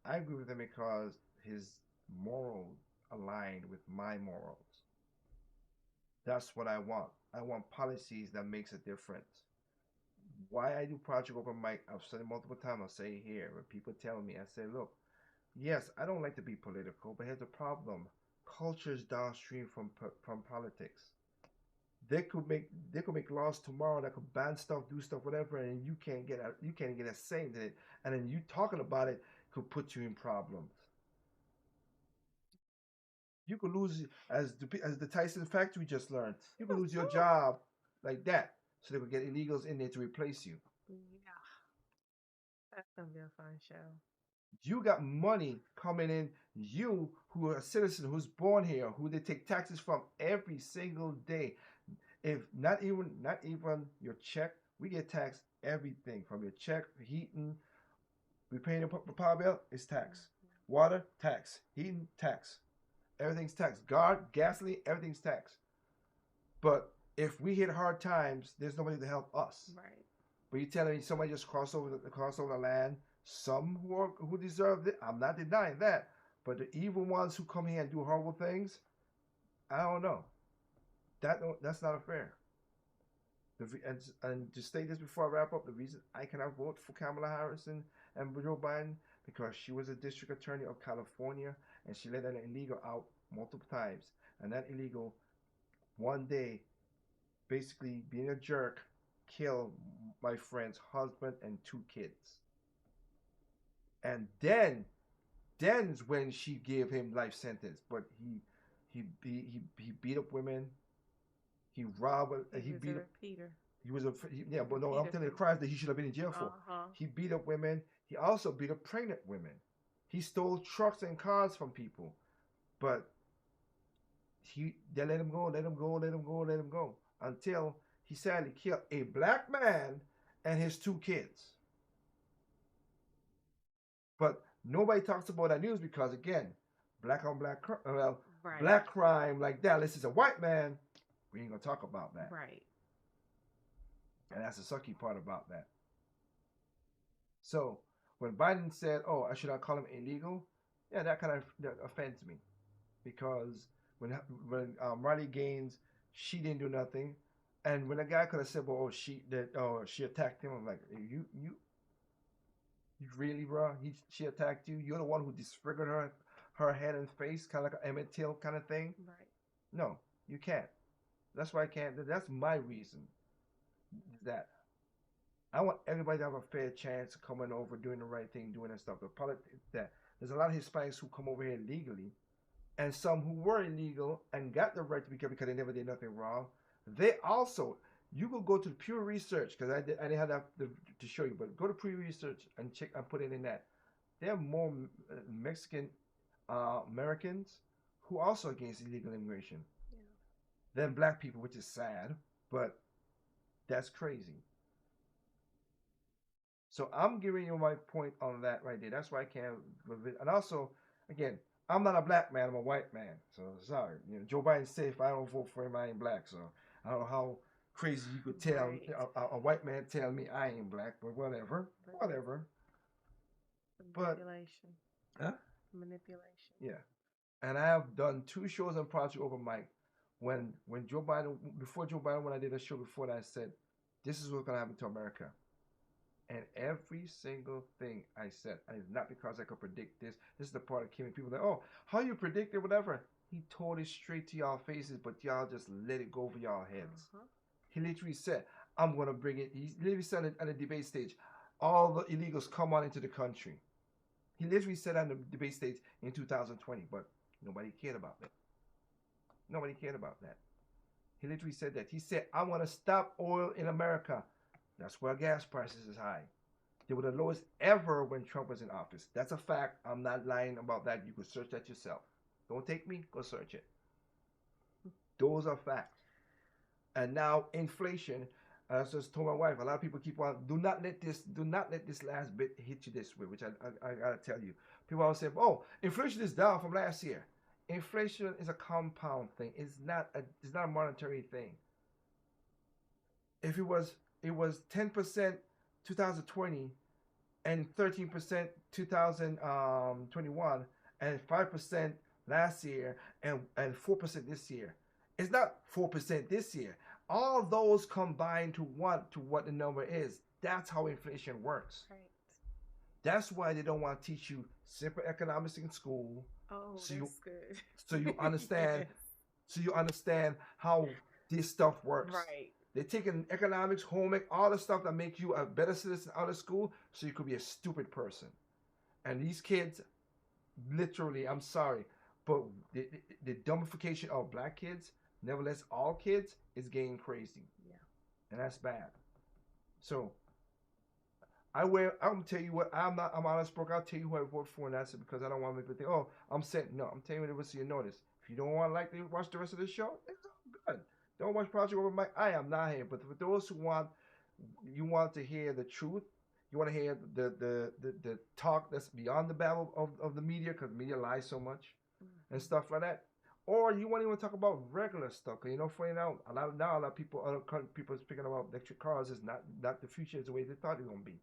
I agree with him because his morals aligned with my morals. That's what I want. I want policies that makes a difference. Why I do Project Open Mic, I've said it multiple times, I'll say it here. When people tell me, I say, look, yes, I don't like to be political, but here's the problem. Culture is downstream from politics. They could make laws tomorrow that could ban stuff, do stuff, whatever, and you can't get a say in it. And then you talking about it could put you in problems. You could lose, as the Tyson factory just learned. You could lose your job like that, so they could get illegals in there to replace you. Yeah, that's gonna be a fun show. You got money coming in. You, who are a citizen, who's born here, who they take taxes from every single day. If not even your check, we get taxed everything from your check, heating. We pay the power bill, it's tax. Water, tax. Heating, tax. Everything's taxed. Guard, gasoline, everything's taxed. But if we hit hard times, there's nobody to help us. Right. But you're telling me somebody just cross over the land. Some who deserve it, I'm not denying that. But the evil ones who come here and do horrible things, I don't know. That's not fair. And to state this before I wrap up, the reason I cannot vote for Kamala Harris and Joe Biden, because she was a district attorney of California and she let an illegal out multiple times, and that illegal one day, basically being a jerk, killed my friend's husband and two kids. And then's when she gave him life sentence. But he beat up women. He robbed. He He was beat a up. repeater. Yeah, but no, I'm telling you the crimes that he should have been in jail for. Uh-huh. He beat up women. He also beat up pregnant women. He stole trucks and cars from people. But they let him go, let him go, let him go, let him go, until he sadly killed a black man and his two kids. But nobody talks about that news because, again, black on black, Right. black crime like that. Unless it's a white man, we ain't gonna talk about that. Right. And that's the sucky part about that. So when Biden said, "Oh, I should not call him illegal," yeah, that offends me, because when Riley Gaines, she didn't do nothing, and when a guy could have said, "Well, she attacked him," I'm like, you really, bro? She attacked you. You're the one who disfigured her head and face, kind of like an Emmett Till kind of thing. Right. No, you can't. That's why I can't. That's my reason. That I want everybody to have a fair chance of coming over, doing the right thing, doing that stuff. That there's a lot of Hispanics who come over here legally, and some who were illegal and got the right to be kept because they never did nothing wrong. They also, you could go to Pew Research, because I didn't have that to show you, but go to Pew Research and check and put it in that. There are more Mexican Americans who are also against illegal immigration than black people, which is sad, but that's crazy. So I'm giving you my point on that right there. That's why I can't. And also, again, I'm not a black man. I'm a white man. So sorry. Joe Biden said if I don't vote for him, I ain't black. So I don't know how crazy you could tell Right. a white man tell me I ain't black, but whatever, whatever. But Manipulation. huh? Manipulation. Yeah. And I have done 2 shows on Project Open Mic. When Joe Biden, before Joe Biden, when I did a show before that, I said, this is what's gonna happen to America. And every single thing I said, and it's not because I could predict this. This is the part that came in. People like, oh, how you predict it, whatever. He told it straight to y'all faces, but y'all just let it go over y'all heads. He literally said, I'm going to bring it. He literally said it at a debate stage, all the illegals come on into the country. He literally said on the debate stage in 2020, but nobody cared about that. Nobody cared about that. He literally said that. He said, I want to stop oil in America. That's why gas prices is high. They were the lowest ever when Trump was in office. That's a fact. I'm not lying about that. You could search that yourself. Don't take me. Go search it. Those are facts. And now inflation. I just told my wife. A lot of people keep on. Do not let this last bit hit you this way. Which I gotta tell you. People always say, "Oh, inflation is down from last year." Inflation is a compound thing. It's not a monetary thing. If it was 10% 2020 and 13% 2021 and 5% last year and 4% this year. It's not 4% this year. All those combine to what the number is. That's how inflation works. Right. That's why they don't want to teach you simple economics in school. Oh, So that's good. so you understand Yes. so you understand how this stuff works. Right. They're taking economics, home ec, all the stuff that make you a better citizen out of school, so you could be a stupid person. And these kids, literally, I'm sorry, but the dumbification of black kids, nevertheless, all kids, is getting crazy, Yeah. and that's bad. So I'm gonna tell you what, I'm honest broke. I'll tell you who I vote for, and that's it, because I don't want people to think, oh, I'm saying no. I'm telling you what, so you notice. If you don't want to like to watch the rest of the show, it's all good. Don't watch Project Over Mike. I am not here. But for those who you want to hear the truth, you want to hear the talk that's beyond the babble of the media, because the media lies so much and stuff like that. Or you want to even talk about regular stuff. Cause funny now, a lot of people, other people speaking about electric cars is not the future is the way they thought it was gonna be.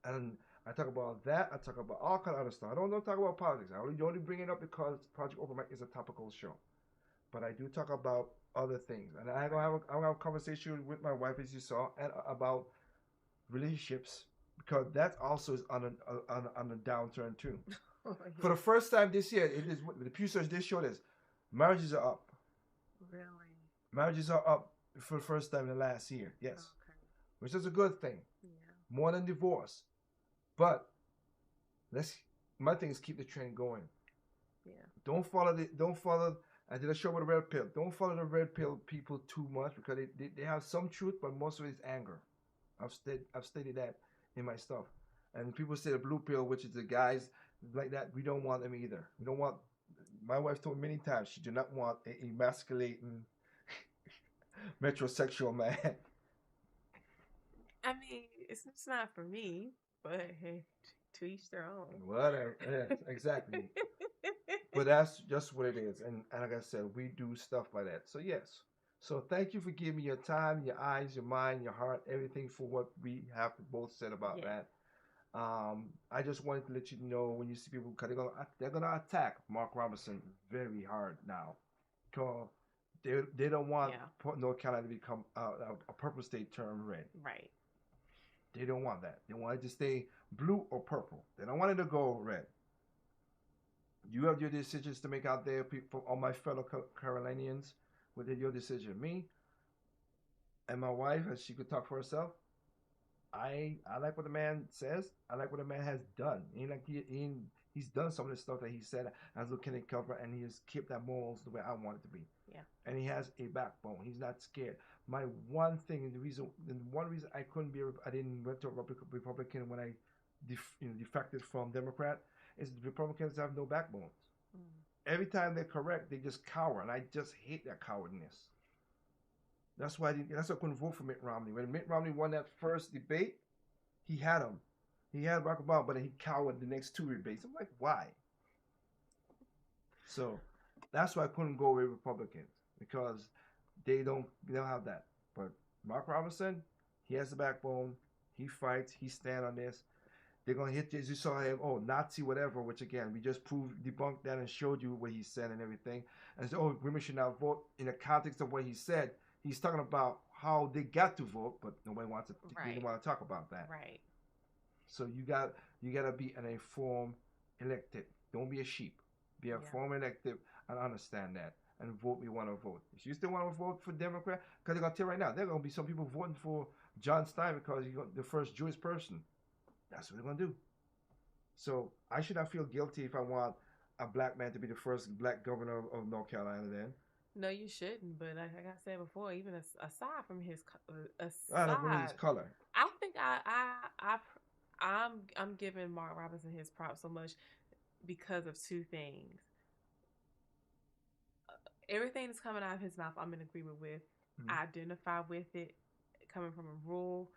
And I talk about that. I talk about all kind of other stuff. I don't talk about politics. I only bring it up because Project Open Mic is a topical show. But I do talk about other things, and I'm gonna have a conversation with my wife, as you saw, and about relationships, because that also is on a downturn too. Oh, For the first time this year, it is the Pew Research did show this. Marriages are up. really? Marriages are up for the first time in the last year. Yes, Okay. which is a good thing, Yeah. more than divorce. But my thing is keep the trend going. Yeah. Don't follow. I did a show with a red pill. Don't follow the red pill people too much, because they have some truth, but most of it is anger. I've stated that in my stuff. And people say the blue pill, which is the guys like that, we don't want them either. We don't want. My wife told me many times she did not want a emasculating metrosexual man. I mean, it's not for me, but hey, to each their own. Whatever. Yeah, exactly. But that's just what it is. And like I said, we do stuff like that. So yes. So thank you for giving me your time, your eyes, your mind, your heart, everything for what we have both said about Yeah. that. I just wanted to let you know, when you see people, because they're gonna attack Mark Robinson very hard now, because they don't want Yeah. North Carolina to become a purple state term red. Right. They don't want that. They want it to stay blue or purple. They don't want it to go red. You have your decisions to make out there, people, all my fellow Carolinians, within your decision. Me and my wife, as she could talk for herself, I like what the man says. I like what the man has done. He's done some of the stuff that he said as Lieutenant Cover, and he has kept that morals the way I want it to be. Yeah. And he has a backbone. He's not scared. My one thing, and one reason I didn't went to a Republican when I defected from Democrat, is the Republicans have no backbones. Every time they're correct, they just cower, and I just hate that cowardness. That's why I couldn't vote for Mitt Romney. When Mitt Romney won that first debate, he had him. He had Barack Obama, but then he cowered the next two debates. I'm like, why? So that's why I couldn't go with Republicans, because they don't have that. But Mark Robinson, he has the backbone. He fights. He stand on this. They're gonna hit you, as you saw him, Nazi whatever, which again we just debunked that and showed you what he said and everything. And so, women should not vote. In the context of what he said, he's talking about how they got to vote, but nobody wants to. They didn't want to talk about that. Right. So you got to be an informed elected. Don't be a sheep. Be an informed elected and understand that, and vote. We want to vote. If you still want to vote for Democrat, because they're gonna tell you right now, there are gonna be some people voting for John Stein because he's the first Jewish person. That's what they're gonna do. So I should not feel guilty if I want a black man to be the first black governor of North Carolina. Then No, you shouldn't. But like I said before, even aside from his I don't know his color. I think I I'm giving Mark Robinson his props so much because of two things. Everything that's coming out of his mouth, I'm in agreement with. I identify with it. Coming from a rural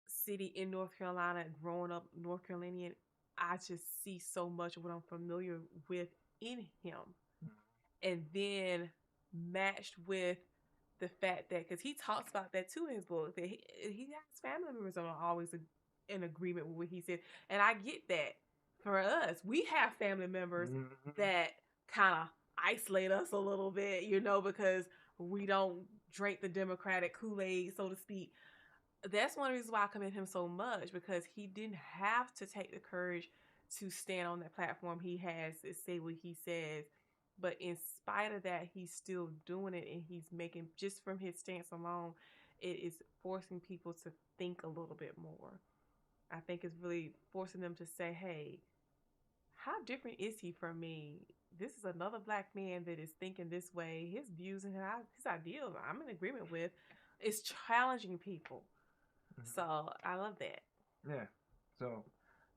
city in North Carolina, growing up North Carolinian, I just see so much of what I'm familiar with in him. And then matched with the fact that, because he talks about that too in his book, that he has family members that are always in agreement with what he said. And I get that. For us, we have family members that kind of isolate us a little bit, you know, because we don't drink the Democratic Kool-Aid, so to speak. That's one reason why I commend him so much, because he didn't have to take the courage to stand on that platform he has to say what he says. But in spite of that, he's still doing it, and he's making, just from his stance alone, it is forcing people to think a little bit more. I think it's really forcing them to say, hey, how different is he from me? This is another black man that is thinking this way. His views and his ideals, I'm in agreement with. It's challenging people. So I love that. Yeah. So,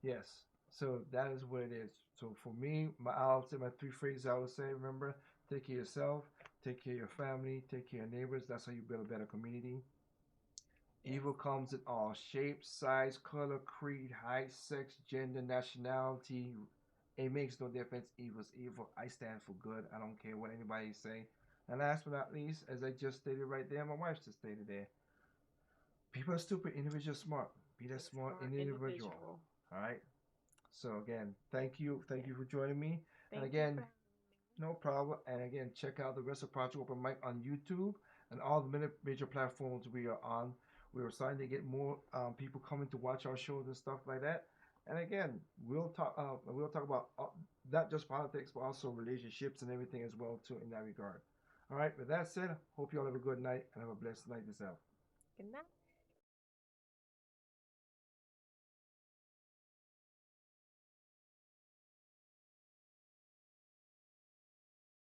yes. So that is what it is. So for me, I'll say my three phrases I would say. Remember, take care of yourself, take care of your family, take care of your neighbors. That's how you build a better community. Evil comes in all shapes, size, color, creed, height, sex, gender, nationality. It makes no difference. Evil's evil. I stand for good. I don't care what anybody say. And last but not least, as I just stated right there, my wife just stated there, people are stupid, individuals smart. Be that smart individual. All right. So again, thank you for joining me. And again, no problem. And again, check out the rest of Project Open Mic on YouTube and all the major platforms we are on. We're starting to get more people coming to watch our shows and stuff like that. And again, we'll talk about not just politics, but also relationships and everything as well too in that regard. All right. With that said, hope you all have a good night and have a blessed night yourself. Good night.